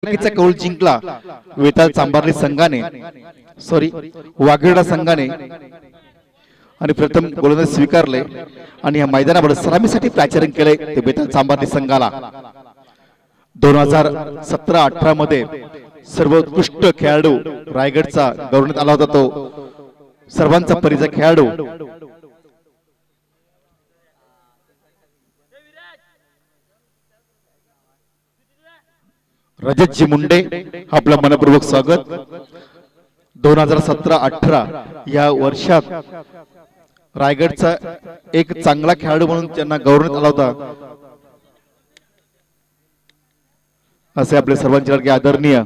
चा कौल जिंकला वेताळ चांभारली संघाने वाघेरडा संघाने आणि प्रथम गोलंदाज स्वीकारले आणि या मैदानावर सलामीसाठी प्राचारण केले ते वेताळ चांभारली संघाला 2017-18 मध्ये सर्वोत्कृष्ट खेळाडू रायगडचा गौरवण्यात आला होता तो सर्वांचा परिचय खेळाडू रजतजी मुंडे आपलं मनपूर्वक स्वागत 2017-18 या वर्षात रायगडचा एक चांगला खेळाडू म्हणून त्यांना गौरवण्यात आला होता असे आपले सर्वांचे लाडके आदरणीय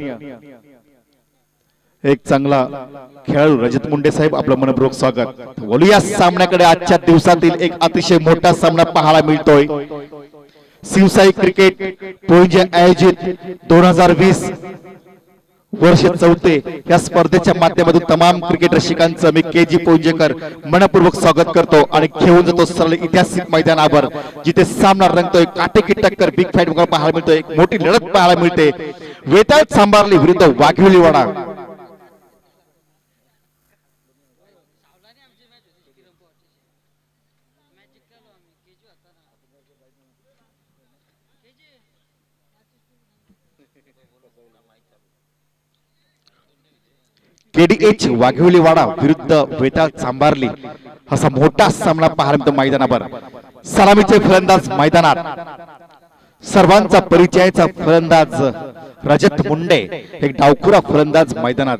एक चांगला खेळाडू रजत मुंडे साहेब आपलं मनपूर्वक स्वागत। बोलूया सामन्याकडे आजच्या दिवसातील एक अतिशय मोठा सामना पाहायला मिळतोय शिवसाई क्रिकेट पोंजे आयोजित 2020 वर्ष 4 या स्पर्धेच्या माध्यमातून तमाम क्रिकेट रसिकांचं मी केजी पोंजेकर मनपूर्वक स्वागत करतो आणि घेऊन जातो सरळ ऐतिहासिक मैदानावर जिथे सामना रंगतोय काटेकी टक्कर बिग फाईट पाहायला मिळतोय एक मोठी लढत पाहायला मिळते वेताळ चांभारली विरुद्ध वाघिवलीवाडा। केडीएच वाघिवलीवाडा विरुद्ध वेताळ चांभारली असा मोठा सामना पाहायला मिळतो मैदानावर। सलामीचे फलंदाज मैदानात सर्वांचा परिचयाचा फलंदाज रजत मुंडे एक डावखुरा फलंदाज मैदानात।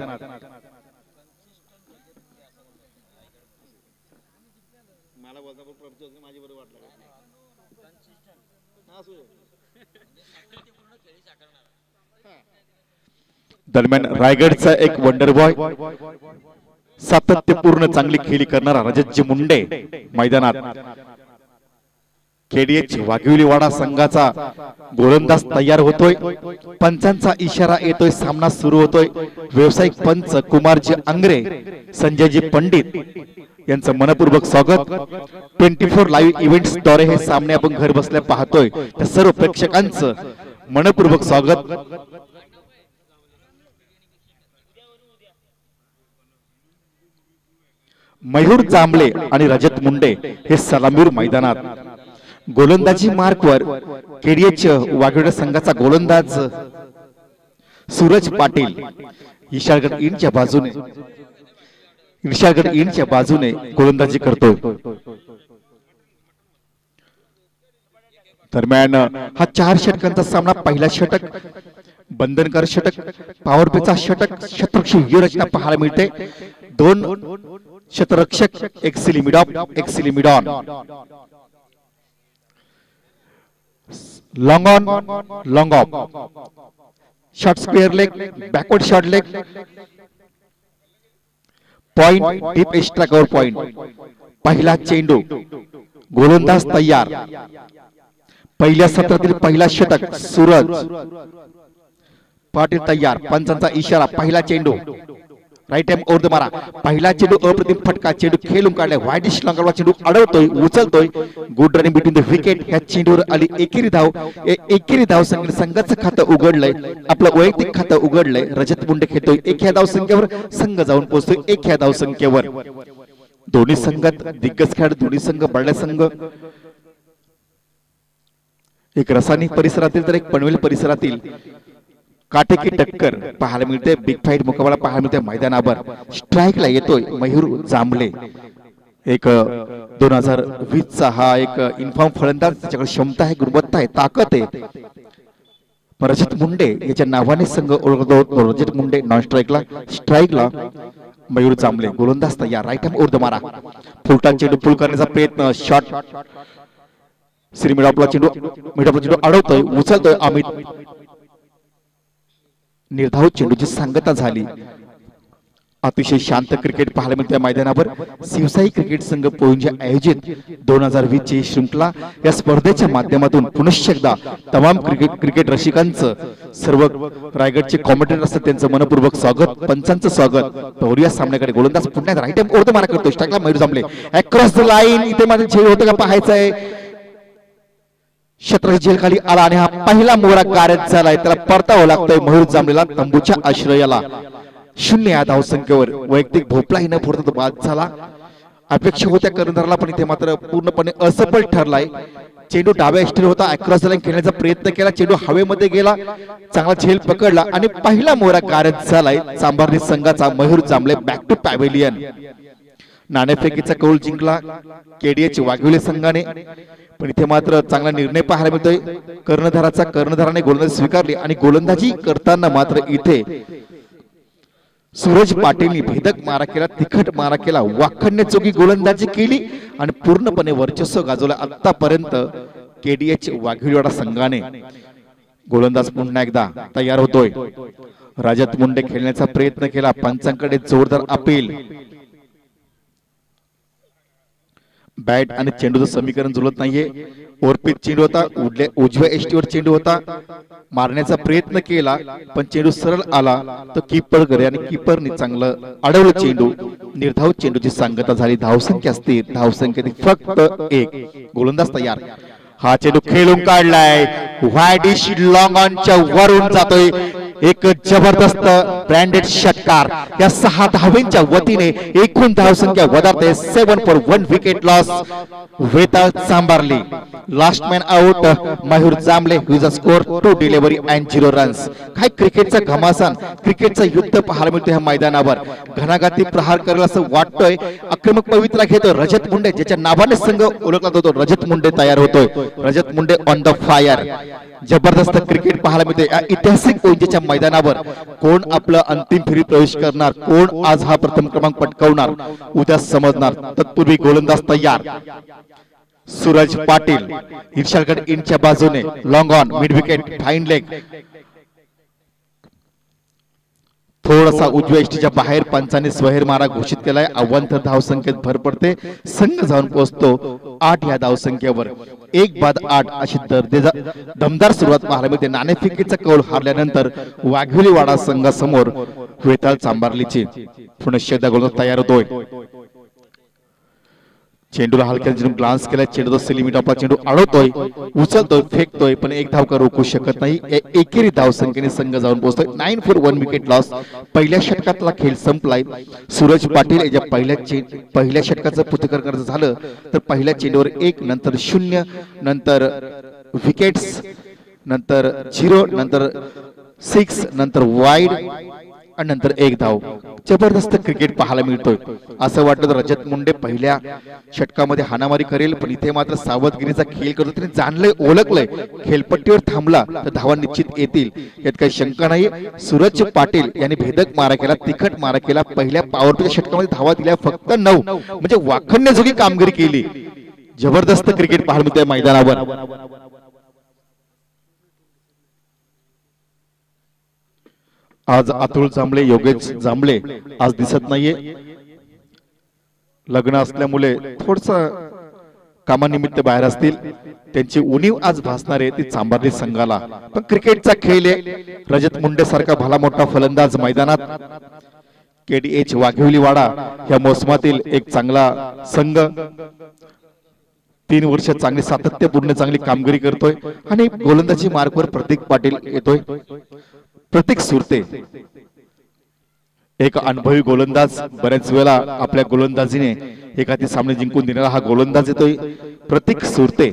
दरम्यान रायगडचा एक वंडर बॉय सातत्यपूर्ण चांगली खेळी करणारा रजतजी मुंडे मैदानात। केडीएच वाघिवलीवाडा संघाचा गोलंदाज तयार होतोय पंचांचा इशारा येतोय सामना सुरू होतोय व्यावसायिक पंच कुमारजी आंग्रे संजयजी पंडित यांचं मनपूर्वक स्वागत। 24 लाईव्ह इव्हेंट्स द्वारे हे सामने आपण घर बसल्या पाहतोय त्या सर्व प्रेक्षकांचं मनपूर्वक स्वागत। मयूर जांभळे आणि रजत मुंडे हे सलामीवर मैदानात। गोलंदाजी मार्कवर केडीएच वाघिवलीवाडा संघाचा गोलंदाज सूरज पाटील ईशागड इंडच्या बाजूने गोलंदाजी करतोय। दरम्यान हा 4 षटकांचा सामना पहिला षटक बंधनकर षटक पॉवर प्लेचा षटक शतरक्षी व्यूहरचना पाहायला मिळते 2 शतरक्षक एक silly mid on long on long off short square leg backward short leg point deep extra cover point. पहिला चेंडू गोलंदाज तयार पहिल्या सत्रातील पहिला षटक सूरज पाटील तयार पंचांचा इशारा पहिला चेंडू राईट हँड ओव्हर द मारा पहिला चेंडू अप्रतिम फटका चेंडू खेळून काढलाय वाईडिश लॉंगरवा चेंडू अडवतोय उचलतोय good running between the wicket ह्या चेंडूवर आली एकेरी धाव संघाचं खातं उघडलंय आपलं वैयक्तिक खातं उघडलंय रजत मुंडे खेळतोय 1 धाव संख्येवर संघ जाऊन पोहोचतोय 1 धाव संख्येवर। दोन्ही संघात दिग्गज खेळाडू दोन्ही संघ बळ्या संघ एक रसायनिक परिसरातील तर एक पनवेल परिसरातील काटेकी टक्कर पाहायला मिळते बिग फाईट मुकाबला पाहायला मिळते मैदानावर। स्ट्राईकला येतोय मयूर जांभळे एक 2020 चा हा एक इन्फॉर्म फलंदाज त्याच्याकडे क्षमता आहे गुणवत्ता आहे ताकद आहे रजत मुंडे याच्या नावाने संघ ओळखतो रजत मुंडे नॉन स्ट्राईकला मयूर जांभळे गोलंदाज तयार राईट हँड ओव्हर द मारा फुलटा चेंडू पुल करण्याचा प्रयत्न शॉट मिडॉपला चेंडू अडवतोय उचलतोय अमित निर्धाव चेंडूची सांगता झाली। अतिशय शांत क्रिकेट पाहायला मिळते मैदानावर शिवसाई क्रिकेट संघ पोंजे आयोजित 2020 ची श्रृंखला या स्पर्धेच्या माध्यमातून पुनश्च एकदा तमाम क्रिकेट रसिकांचं सर्व रायगडचे कॉमेंटेटर असतात त्यांचं मनपूर्वक स्वागत पंचांचं स्वागत। पहिल्या सामन्याकडे गोलंदाज पुन्हा राईट हँड ओव्हर द मारा करतो स्ट्राईकला मयूर जांभळे अक्रॉस द लाईन इथे माझं झेल होतं का पाहायचं आहे षटरक्षक झेलखाली आला आणि हा पहिला मोरा गारद झालाय, त्याला परतावं लागतंय मयूर जांभलेला तंबूच्या आश्रयाला. 0 या धावसंख्येवर वैयक्तिक भोपलाही न फोडता बाद झाला. अपेक्षा होत्या कर्णधाराला, पण इथे मात्र पूर्णपणे असफल ठरलाय. चेंडू डाव्या एस्टील होता, अक्रॉस द लाईन खेळण्याचा प्रयत्न केला, चेंडू हवेमध्ये गेला, चांगला झेल पकडला आणि पहिला मोरा गारद झालाय चांभारली संघाचा. मयूर जांभळे बॅक टू पॅव्हेलियन. नाणेफेकीचा कौल जिंकला केडीएच वाघिवले संघाने, पण इथे मात्र चांगला निर्णय पाहायला मिळतोय कर्णधाराने गोलंदाजी स्वीकारली आणि गोलंदाजी करताना मात्र इथे सूरज पाटीलनी भेदक मारा केला, तिखट मारा केला, वाखण्याजोगी गोलंदाजी केली आणि पूर्णपणे वर्चस्व गाजवलं आतापर्यंत केडीएच वाघिवलेवाडा संघाने. गोलंदाज पुन्हा एकदा तयार होतोय. रजत मुंडे खेळण्याचा प्रयत्न केला, पंचांकडे जोरदार अपील. बॅट आणि चेंडूचं समीकरण जुळत नाहीये. ओरपीत चेंडू होता, उजव्या एष्टीवर चेंडू होता, मारण्याचा प्रयत्न केला पण चेंडू सरळ आला तर कीपर करे आणि कीपरने चांगलं अडवलं चेंडू. निर्धाव चेंडूची सांगता झाली. धावसंख्या स्थिर, धावसंख्येत फक्त 1. गोलंदाज तयार. हा चेंडू खेळून काढलाय, व्हाईडिश लॉंग ऑनच्या वरून जातोय. एक जबरदस्त ब्रँडेड षटकार या 6 धावांच्या वतीने एकूण धावसंख्या वधारते. 7 for 1 wicket loss. Vetal Chambharli. Last man out Mayur Jambhale with a score 2 delivery and 0 runs. काय क्रिकेटचा घमासान, क्रिकेटचा युद्ध पाहायला मिळतो ह्या मैदानावर. घणाघाती प्रहार करेल असं वाटतोय. आक्रमक पवित्रा घेतो रजत मुंडे, ज्याच्या नावाने संघ ओळखला जातो. रजत मुंडे तयार होतोय. रजत मुंडे ऑन द फायर. जबरदस्त क्रिकेट पाहायला मिळते या ऐतिहासिक ओंजेच्या मैदानावर. कोण आपलं अंतिम फेरीत प्रवेश करणार, कोण आज हा प्रथम क्रमांक पटकावणार, उद्या समजणार. तत्पूर्वी गोलंदाज तयार. सूरज पाटील इर्शालगड इनच्या बाजूने long on, mid wicket, fine leg. थोडासा उजव्या एष्टीच्या बाहेर पंचाने स्वहेर मारा घोषित केलाय. अवांतर धावसंख्येत भर पडते. संघ जाऊन पोहोचतो 8 या धावसंख्येवर. 1 बाद 8 अशी दमदार सुरुवात पाहायला मिळते. नाणेफेकीचा कौल हारल्यानंतर वाघिवलेवाडा संघासमोर वेताळ चांभारलीची पुन्हा एकदा गोलंदाज तयार होतोय. चेंडूला हलक्या ग्लान्स केला, चेंडू लिमिट आपला चेंडू अडवतोय, उचलतोय, फेकतोय, पण एक धाव का रोखू शकत नाही. एकेरी धावसंख्येने संघ जाऊन पोहोचतोय. 9 फॉर 1 विकेट लॉस. पहिल्या षटकातला खेळ संपलाय. सूरज पाटील याच्या पहिल्या षटकाचं पुतकर करायचं झालं तर पहिल्या चेंडूवर 1, नंतर 0, नंतर विकेट्स, नंतर 0, नंतर 6, नंतर वाईड आणि नंतर 1 धाव. जबरदस्त क्रिकेट पाहायला मिळतोय. असं वाटतं रजत मुंडे पहिल्या षटकामध्ये हाणामारी करेल, पण इथे मात्र सावधगिरीचा खेळ करतो. त्याने जाणलंय, ओळखलंय, खेळपट्टीवर थांबला तर धावा निश्चित येतील यात काही शंका नाही. सूरज पाटील यांनी भेदक मारा केला, तिखट मारा केला. पहिल्या पॉवर प्ले षटकामध्ये धावा दिल्या फक्त 9, म्हणजे वाखण्याजोगी कामगिरी केली. जबरदस्त क्रिकेट पाहायला मिळतोय मैदानावर. आज अतुल जांभळे, योगेश जांभळे आज दिसत नाहीये. लग्न असल्यामुळे थोडस कामानिमित्त बाहेर असतील. त्यांची उणीव आज भासणार आहे ती चांभारली संघाला. पण क्रिकेटचा खेळ आहे. रजत मुंडे सारखा भला मोठा फलंदाज मैदानात. केडीएच वाघिवलीवाडा या मोसमातील एक चांगला संघ. 3 वर्ष चांगली सातत्यपूर्ण चांगली कामगिरी करतोय आणि गोलंदाजी मार्गवर प्रतीक पाटील येतोय. प्रतीक सुरते एक अनुभवी गोलंदाज. बऱ्याच वेळा आपल्या गोलंदाजीने एखादी सामने जिंकून देणारा हा गोलंदाज येतोय प्रतीक सुरते.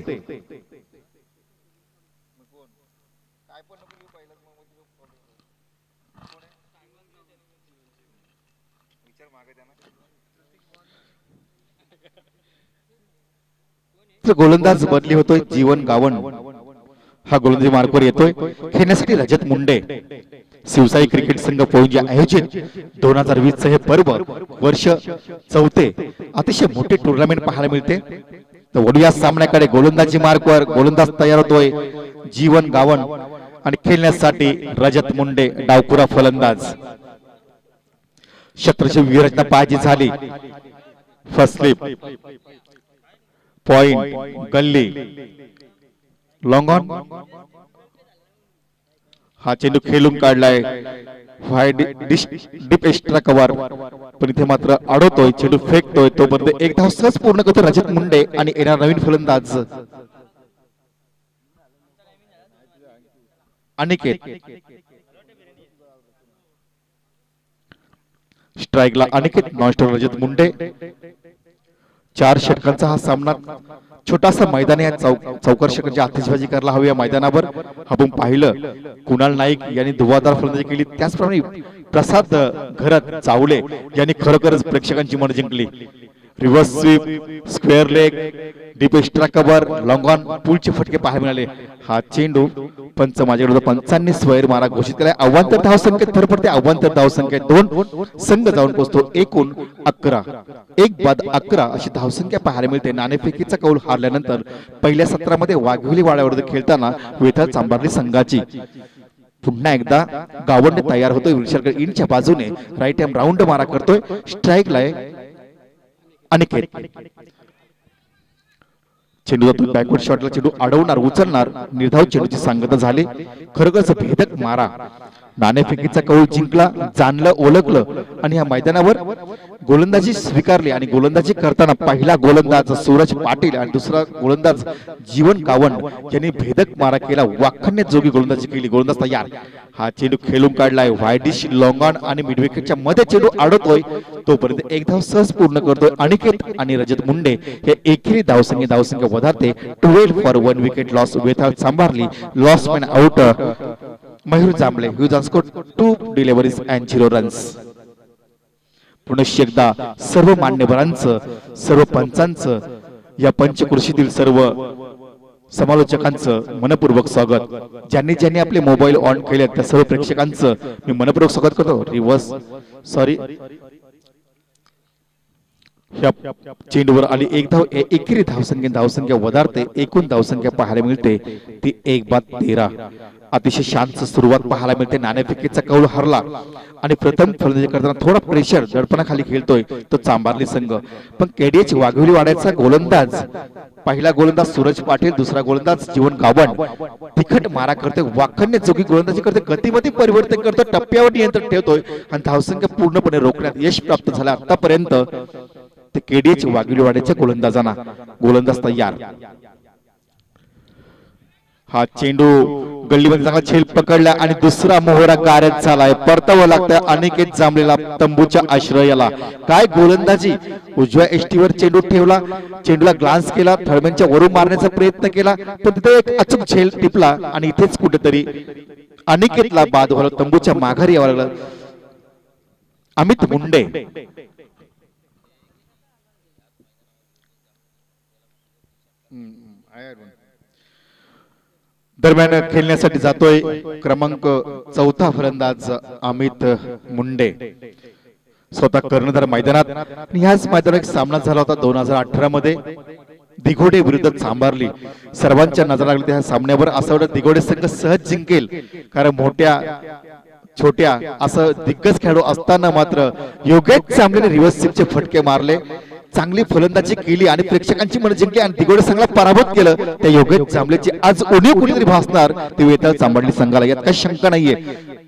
गोलंदाज बदली होतोय. जीवन गावण हा गोलंदाजी मार्गवर येतोय. खेळण्यासाठी रजत मुंडे. शिवसाई क्रिकेट संघ पौंजे आयोजित 2020 हे पर्व वर्ष 4थे अतिशय मोठे टुर्नामेंट पाहायला मिळते. तर वडूया सामन्याकडे गोलंदाजी मार्गवर गोलंदाज तयार होतोय जीवन गावण आणि खेळण्यासाठी रजत मुंडे डावकुरा फलंदाज. शत्रची व्यूहरचना पाहायची झाली. फर्स्ट स्लिप, पॉइंट, गल्ली, लॉंग ऑन. हा चेंडू खेळून काढलाय. डीप एक्स्ट्रा कव्हर, पण इथे मात्र अडवतोय, चेंडू फेकतोय. तोपर्यंत 1 धाव सहज पूर्ण करतो रजत मुंडे आणि येणार नवीन फलंदाज अनिकेत स्ट्राइकला अनिकेत नॉनस्टॉप रजत मुंडे 4 षटकांचा हा सामना छोटासा मैदान या चौकार षटकांची आतिषबाजी करायला हवी या मैदानावर आपण पाहिलं कुणाल नाईक यांनी धुवाधार फलंदाजी केली त्याचप्रमाणे प्रसाद घरत चावले यांनी खरोखरच प्रेक्षकांची मन जिंकली reverse sweep square leg deep extra cover long on पुलचे फटके पाहायला मिळाले हा चेंडू पंच माझ्याकडे पंचांनी स्वैर मारा घोषित केला अवांतर धाव संख्येत भर पडते अवांतर धाव संख्येत 2 संघ जाऊन पोहोचतो एकूण 11 एक बाद 11 अशी धावसंख्या पाहायला मिळते नाणेफेकीचा कौल हारल्यानंतर पहिल्या सत्रामध्ये वाघोली वाड्यावर खेळताना वेथळ चांभारली संघाची पुन्हा एकदा गावंड तयार होतोय विशालगड इनच्या बाजूने राईट हँड राऊंड मारा करतोय स्ट्राइकला अनिकेत चेंडू जातो बॅकवर्ड शॉटला चेंडू अडवणार उचलणार निर्धाव चेंडूची सांगता झाली खरोखरच भेदक मारा नाणेफेकीचा कौल जिंकला जाणलं ओळखलं आणि या मैदानावर गोलंदाजी स्वीकारली आणि गोलंदाजी करताना पहिला गोलंदाज सूरज पाटील आणि दुसरा गोलंदाज जीवन गावंड यांनी भेदक मारा केला वाखान्य जोगी गोलंदाजी केली गोलंदाज तयार हा चेंडू खेळून काढलाय वायडिश लॉंग ऑन आणि मिड विकेटच्या मध्ये चेंडू अडवतोय तोपर्यंत एक धाव सहज पूर्ण करतोय अनिकेत आणि रजत मुंडे हे एकेरी धावसंख्या वधारते 12 for 1 wicket loss Vethal Sambharli loss man out Mayur Jambhale huge on score 2 deliveries and 0 runs पुनश्च एकदा सर्व मान्यवरांचं सर्व पंचांचं या पंचकृषीतील सर्व समालोचकांचं मनपूर्वक स्वागत ज्यांनी ज्यांनी आपले मोबाईल ऑन केले त्या सर्व प्रेक्षकांचं मी मनपूर्वक स्वागत करतो रिव्हर्स सॉरी चेंडूवर आली एक धाव एकेरी धावसंख्या वधारते एकूण धावसंख्या पाहायला मिळते ती 1 बाद 13 अतिशय शांत सुरुवात पाहायला मिळते नाणेफेकीचा कौल हरला आणि प्रथम फलंदाजी करताना थोडा प्रेशर दडपणाखाली खेळतोय तो चांभारली संघ पण केडीएच वाघोली वाड्याचा गोलंदाज पहिला गोलंदाज सूरज पाटील दुसरा गोलंदाज जीवन गावंड तिखट मारा करते वाखान्य जोगी गोलंदाजी करते गतीमध्ये परिवर्तन करतो टप्प्यावर नियंत्रण ठेवतोय आणि धावसंख्या पूर्णपणे रोखण्यात यश प्राप्त झालं आतापर्यंत ते केडीएच वाघोली वाड्याच्या गोलंदाजांना गोलंदाज तयार हा चेंडू गल्लीमध्ये चांगला झेल पकडला आणि दुसरा मोहरा गारद झालाय परतावं लागतंय अनिकेत जांभळेला तंबूच्या आश्रयाला काय गोलंदाजी उजव्या एष्टीवर चेंडू ठेवला चेंडूला ग्लान्स केला थळमेंच्या वरून मारण्याचा प्रयत्न केला पण तिथे एक अचूक झेल टिपला आणि इथेच कुठेतरी अनिकेतला बाद व्हायला तंबूच्या माघारी यावं लागलं अमित मुंडे दरम्यान खेळण्यासाठी जातोय क्रमांक 4था फलंदाज अमित मुंडे स्वतः कर्णधार मैदानात ह्याच मैदानात एक सामना झाला होता 2018 मध्ये दिघोडे विरुद्ध चांभारली सर्वांच्या नजर लागली त्या सामन्यावर असं वाटतं दिघोडे संघ सहज जिंकेल कारण मोठ्या छोट्या असं दिग्गज खेळाडू असताना मात्र योगेश चांभलेने रिव्हर्स स्वीपचे फटके मारले चांगली फलंदाजी केली आणि प्रेक्षकांची मन जिंकली आणि दिघोडे संघाला पराभूत केलं त्या योगेश जांभळेची आज उणीव कुणीतरी भासणार ते वेताळ चांभारली संघाला यात काही शंका नाहीये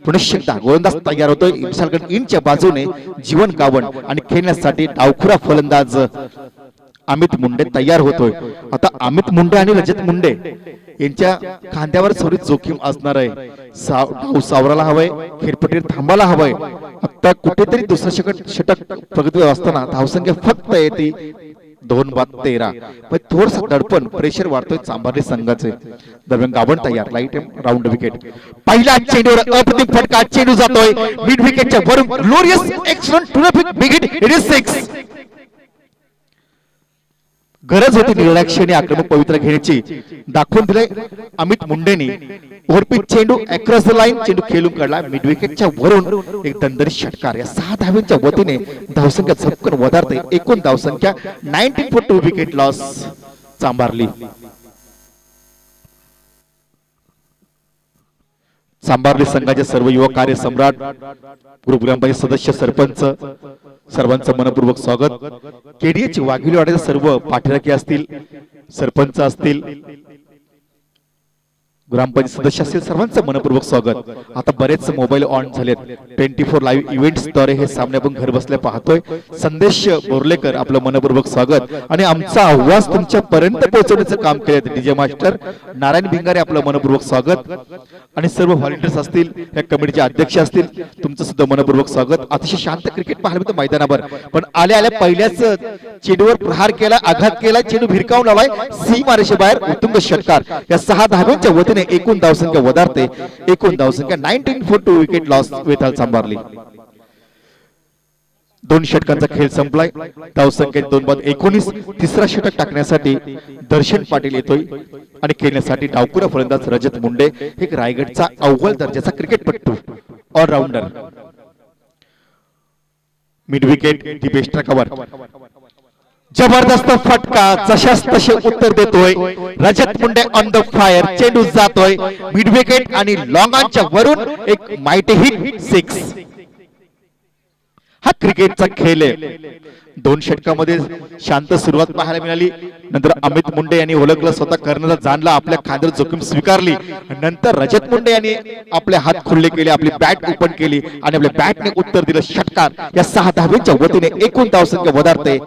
पुनश्च एकदा गोलंदाज तयार होतोय विशालगड इनच्या बाजूने जीवन गावंड आणि खेळण्यासाठी डावखुरा फलंदाज अमित मुंडे तयार होतोय आता अमित मुंडे आणि रजत मुंडे यांच्या खांद्यावर थोडी जोखीम असणार आहे डाव सावराला हवंय खेळपट्टीवर थांबायला हवंय आता कुठेतरी दुसरा षटक प्रगतीवर असताना धावसंख्या फक्त येते 2 बाद 13 पण थोडंसं दडपण प्रेशर वाढतोय चांभारली संघाचे दरम्यान गावंड तयार लाईट राऊंड विकेट पहिला चेंडूवर अप्रतिम फटका चेंडू जातोय मिड विकेटच्या वरून glorious excellent terrific big hit it is 6 गरज होती निर्लक्ष्याने आक्रमक पवित्र घेण्याची दाखवून दिले अमित मुंडेनी ओव्हरपिच चेंडू अक्रॉस द लाईन चेंडू खेळून काढला मिड विकेटच्या वरून एक दंदरी षटकार या 6 धावांच्या वतीने धावसंख्या झपकन वधारते एकूण धावसंख्या 19 फॉर 2 विकेट लॉस चांभारली चांभारली संघाचे सर्व युवा कार्य सम्राट ग्रुप ग्रामपंचायत सदस्य सरपंच सर्वांचं मनपूर्वक स्वागत केडीएच वाघोली वाड्याचे सर्व पाठीराखे असतील सरपंच असतील ग्रामपंचायत सदस्य असतील सर्वांचं मनपूर्वक स्वागत। आता बरेच मोबाईल ऑन झालेत, 24 लाईव्ह इव्हेंट्स द्वारे हे सामने आपण घर बसल्या पाहतोय। संदेश बोर्लेकर आपलं मनपूर्वक स्वागत आणि आमचा आवाज तुमच्या पर्यंत पोहोचवण्याचं काम केलेत डीजे मास्टर नारायण भिंगारे आपलं मनपूर्वक स्वागत आणि सर्व व्हॉलंटियर्स असतील, या कमिटीचे अध्यक्ष असतील, तुमचं सुद्धा मनपूर्वक स्वागत। अतिशय शांत क्रिकेट पाहायला मिळतं मैदानावर, पण आल्या आल्या पहिल्याच चेंडूवर प्रहार केला, आघात केला, चेंडू भिरकावून लावलाय सीमारेषे बाहेर, उत्तुंग षटकार। या 6 धावांच्या वतीने एकूण धावसंख्या वधारते, एकूण धावसंख्या 19 for 2 विकेट लॉस वेताळ चांभारली। 2 षटकांचा खेळ संपलाय, धावसंख्येत 2 बाद 19। तिसरा षटक टाकण्यासाठी दर्शन पाटील येतोय आणि खेळण्यासाठी डावकुरा फलंदाज रजत मुंडे, एक रायगडचा अव्वल दर्जाचा क्रिकेटपटू, ऑलराऊंडर। मिड विकेट ती एक्स्ट्रा कव्हर, जबरदस्त फटका, जशास तसे उत्तर देतोय रजत मुंडे ऑन द फायर। चेंडू जातोय मिड विकेट आणि लॉंगांच्या वरून एक माइटी हिट 6। हा क्रिकेटचा खेळ आहे। 2 षटकामध्ये शांत सुरुवात पाहायला मिळाली, नंतर अमित मुंडे यांनी ओळखलं, स्वतः कर्णला जाणला, आपल्या खांद्यावर जोखीम स्वीकारली, नंतर रजत मुंडे यांनी आपले हात खुले केले, आपली बॅट ओपन केली आणि आपल्या बॅटने उत्तर दिलं षटकार। या 6 धावेच्या वतीने एकूण धावसंख्या वधारते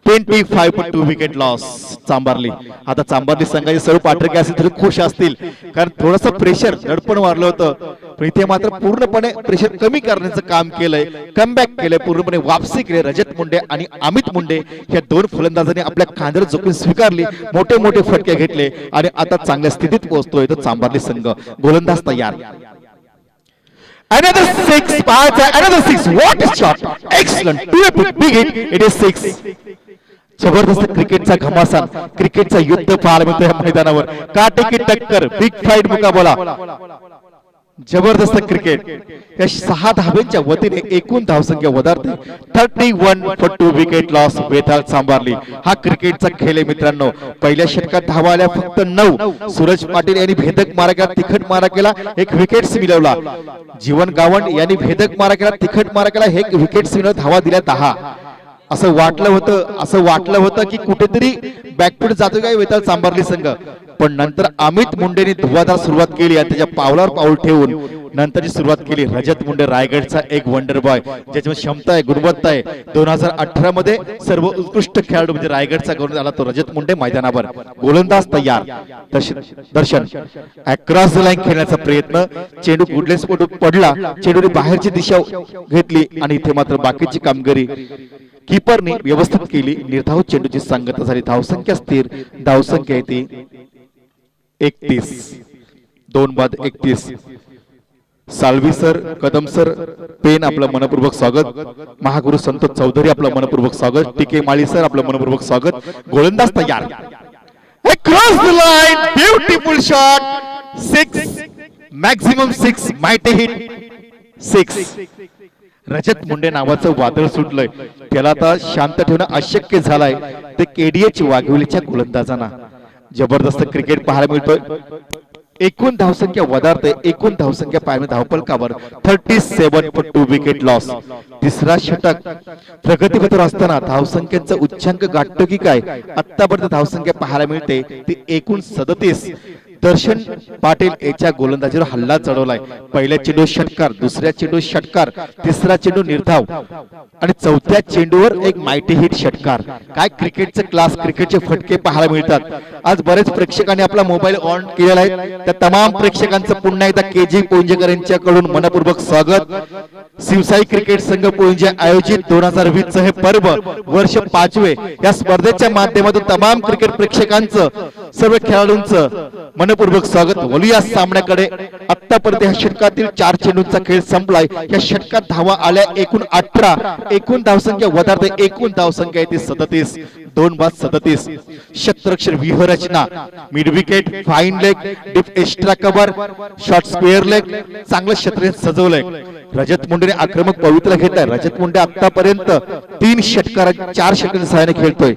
25 for 2 विकेट लॉस चांभारली। आता चांभारली संघाचे सर्व पाठक असतील तरी खुश असतील, कारण थोडंसं प्रेशर दडपण वाढलं होतं, पण इथे मात्र पूर्णपणे प्रेशर कमी करण्याचं काम केलंय, कमबॅक केलंय, पूर्णपणे वापसी केली। रजत मुंडे आणि अमित मुंडे या 2 फलंदाजांनी आपल्या खांद्यावर जोखीम स्वीकारली, मोठे मोठे फटके घेतले आणि आता चांगल्या स्थितीत पोहोचतोय तो चांभारली संघ। गोलंदाज तयार, another 6, another 6, what a shot, excellent, big hit, it is 6। जबरदस्त क्रिकेटचा घमासान, क्रिकेटचा युद्ध पाहायला मिळतो या मैदानावर, काटेकी टक्कर, बिग फाईट मुकाबला, जबरदस्त क्रिकेट। या 6 धावेच्या वतीने एकूण धावसंख्या वधारते 31 for 2 विकेट लॉस वेताळ चांभारली। हा क्रिकेटचा खेळ आहे मित्रांनो। पहिल्या षटकात धावा आल्या फक्त 9, सूरज पाटील यांनी भेदक मारा केला, तिखट मारा केला, एक विकेट मिळवला। जीवन गावंड यांनी भेदक मारा केला, तिखट मारा केला, एक विकेट मिळवला, धावा दिल्या 10। असं वाटलं होतं की कुठेतरी बॅकफुट जातो काय वेताळ चांभारली संघ, पण नंतर अमित मुंडेने धुवाधार सुरुवात केली आणि त्याच्या पावलावर पाऊल ठेवून नंतरची सुरुवात केली रजत मुंडे, रायगडचा एक वंडर बॉय, ज्याच्यामध्ये क्षमता आहे, गुणवत्ता आहे। 2018 मध्ये सर्व उत्कृष्ट खेळाडू म्हणजे रायगडचा गौरव आला तो रजत मुंडे मैदानावर। गोलंदाज तयार, दर्शन अक्रॉस द लाईन खेळण्याचा प्रयत्न, चेंडू गुडलेस पडला, चेंडूने बाहेरची दिशा घेतली आणि इथे मात्र बाकीची कामगिरी कीपरने व्यवस्थित केली। निर्धाव चेंडूची सांगता झाली, धावसंख्या स्थिर, धावसंख्या येते 31, 2 बाद 31। सालवी सर, कदम सर, पेन आपलं मनपूर्वक स्वागत, महागुरु संतोष चौधरी आपलं मनपूर्वक स्वागत, टीके माळी सर आपलं मनपूर्वक स्वागत। गोलंदाज तयार, across the line, beautiful shot, 6, maximum 6, mighty hit 6। रजत मुंडे नावाचं वादळ सुटलंय, त्याला आता शांत ठेवणं अशक्य झालंय ते केडीएच वाघविलीच्या गोलंदाजांना। जबरदस्त क्रिकेट पाहायला मिळतोय, एकूण धावसंख्या वधारते, एकूण धावसंख्या पाहायला धावपलकावर 37 for 2 विकेट लॉस। तिसरा षटक प्रगतीपथावर असताना धावसंख्येचा उच्चांक गाठतो की काय, आतापर्यंत धावसंख्या पाहायला मिळते ती एकूण 37। दर्शन पाटील याच्या गोलंदाजीवर हल्ला चढवलाय, पहिल्या चेंडू षटकार, दुसऱ्या चेंडू षटकार, तिसरा चेंडू निर्धाव आणि चौथ्या चेंडूवर एक माइटी हिट षटकार। काय क्रिकेटचे क्लास, क्रिकेटचे फटके पाहायला मिळतात। आज बरेच प्रेक्षकांनी आपला मोबाईल ऑन केलेला आहे, त्या तमाम प्रेक्षकांचं पुन्हा एकदा केजी पोंजेकर यांच्याकडून मनपूर्वक स्वागत। शिवसाई क्रिकेट संघ पोंजे आयोजित 2020 चे हे पर्व वर्ष 5वे, या स्पर्धेच्या माध्यमातून तमाम क्रिकेट प्रेक्षकांचं, सर्व खेळाडूंचं मनपूर्वक स्वागत। वलूया सामन्याकडे। आतापर्यंत या षटकातील 4 चेंडूंचा खेळ संपलाय, या षटकात धावा आल्या एकूण 18, एकूण धावसंख्या वधारते, एकूण धावसंख्या येते 37, 2 बाद 37। शतरक्षर व्यूहरचना, mid wicket, fine leg, deep extra cover, short square leg, चांगलं क्षेत्र सजवलंय। रजत मुंडेने आक्रमक पवित्र घेतलाय। रजत मुंडे आतापर्यंत 3 षटकार, 4 षटकांच्या सहाय्याने खेळतोय।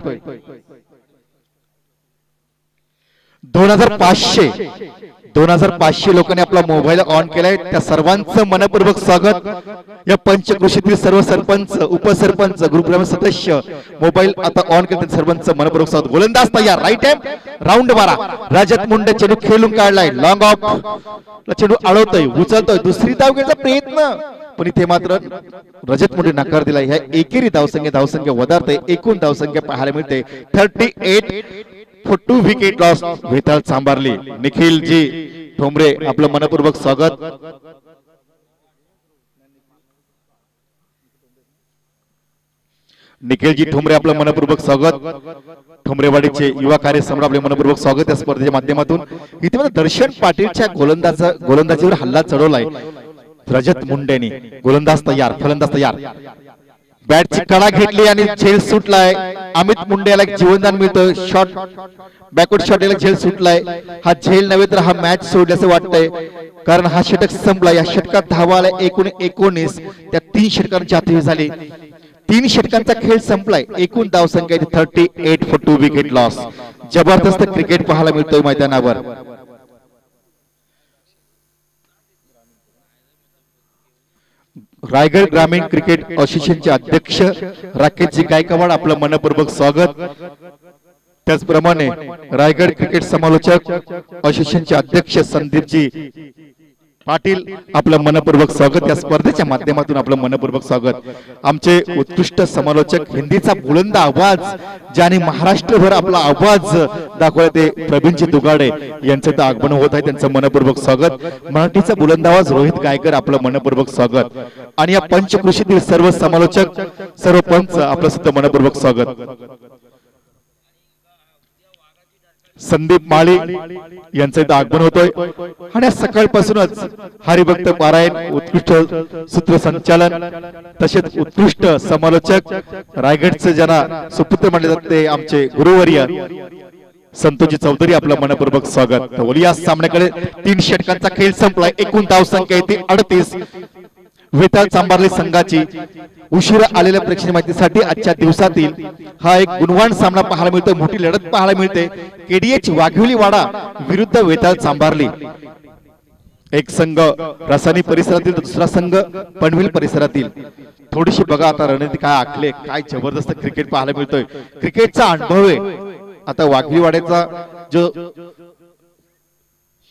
2500 2500 लोकांनी आपला मोबाईल ऑन केलाय, त्या सर्वांचं मनपूर्वक स्वागत। या पंचकृषीतील सर्व सरपंच, उपसरपंच, ग्रुप सदस्य मोबाईल आता ऑन केले, सर्वांचं मनपूर्वक स्वागत। गोलंदाज तयार, राईट टाइम, राऊंड 12। रजत मुंडे चेंडू खेळून काढलाय, लॉंग ऑफ चेंडू अडवतोय, उचलतोय, दुसरी धाव घेण्याचा प्रयत्न, पण इथे मात्र रजत मुंडे नकार दिला। ह्या एकेरी धावसंख्या वधारते, एकूण धावसंख्या पाहायला मिळते 38 फॉर 2 विकेट लॉस वेताळ सांभारली। निखिल जी ठोंबरे आपलं मनपूर्वक स्वागत। निखिलजी ठोंबरे आपलं मनपूर्वक स्वागत। ठोंबरेवाडीचे युवा कार्य सम्राट आपले मनपूर्वक स्वागत या स्पर्धेच्या माध्यमातून। इथे मला दर्शन पाटीलच्या गोलंदाजीवर हल्ला चढवलाय रजत मुंडेनी। गोलंदाज तयार, फलंदाज तयार, बॅटची कडा घेतली आणि झेल सुटलाय। अमित मुंडे याला जीवनदान मिळतोय, शॉट बॅकवर्ड शॉट याला झेल सुटलाय। हा झेल नव्हे तर हा मॅच सोडल्याचं वाटतंय, कारण हा षटक संपला। या षटकात धावा आल्या 19 त्या 3 षटकांची आधी झाली। 3 षटकांचा खेळ संपलाय, एकूण धावसंख्या 38 फॉर 2 विकेट लॉस। जबरदस्त क्रिकेट पाहायला मिळतोय मैदानावर। रायगड ग्रामीण क्रिकेट असोसिएशनचे अध्यक्ष राकेशजी गायकवाड आपलं मनपूर्वक स्वागत। त्याचप्रमाणे रायगड क्रिकेट समालोचक असोसिएशनचे अध्यक्ष संदीपजी पाटील आपलं मनपूर्वक स्वागत। या स्पर्धेच्या माध्यमातून आपलं मनपूर्वक स्वागत। आमचे उत्कृष्ट समालोचक, हिंदीचा बुलंद आवाज ज्याने महाराष्ट्रभर आपला आवाज दाखवला, ते प्रवीणजी दुगाडे यांचं तर आगमन होत आहे, त्यांचं मनपूर्वक स्वागत। मराठीचा बुलंद आवाज रोहित गायकर आपलं मनपूर्वक स्वागत। आणि या पंचकृषीतील सर्व समालोचक, सर्व पंच आपलं सुद्धा मनपूर्वक स्वागत। संदीप माळी यांचं इथं आगमन होतोय। आणि सकाळपासूनच हरिभक्त पारायण, उत्कृष्ट सूत्रसंचालन, तसेच उत्कृष्ट समालोचक, रायगडचे ज्यांना सुपुत्र मानले जाते आमचे गुरुवर्य संतोषजी चौधरी आपलं मनपूर्वक स्वागत। तर या सामन्याकडे 3 षटकांचा खेळ संपलाय, एकूण धावसंख्या येते 38। वेताळ सांभारली संघाची उशिरा आलेल्या प्रेक्षणीय माहितीसाठी आजच्या दिवसातील हा एक गुणवान सामना पाहायला मिळतो, मोठी लढत पाहायला मिळते। केडीएच वाघिवलीवाडा विरुद्ध वेताळ सांभारली। एक संघ रसानी परिसरातील, दुसरा संघ पनवेल परिसरातील। थोडीशी बघा आता रणनीती काय आखले, काय जबरदस्त क्रिकेट पाहायला मिळतोय, क्रिकेटचा अनुभव आहे। आता वाघिवलीवाड्याचा जो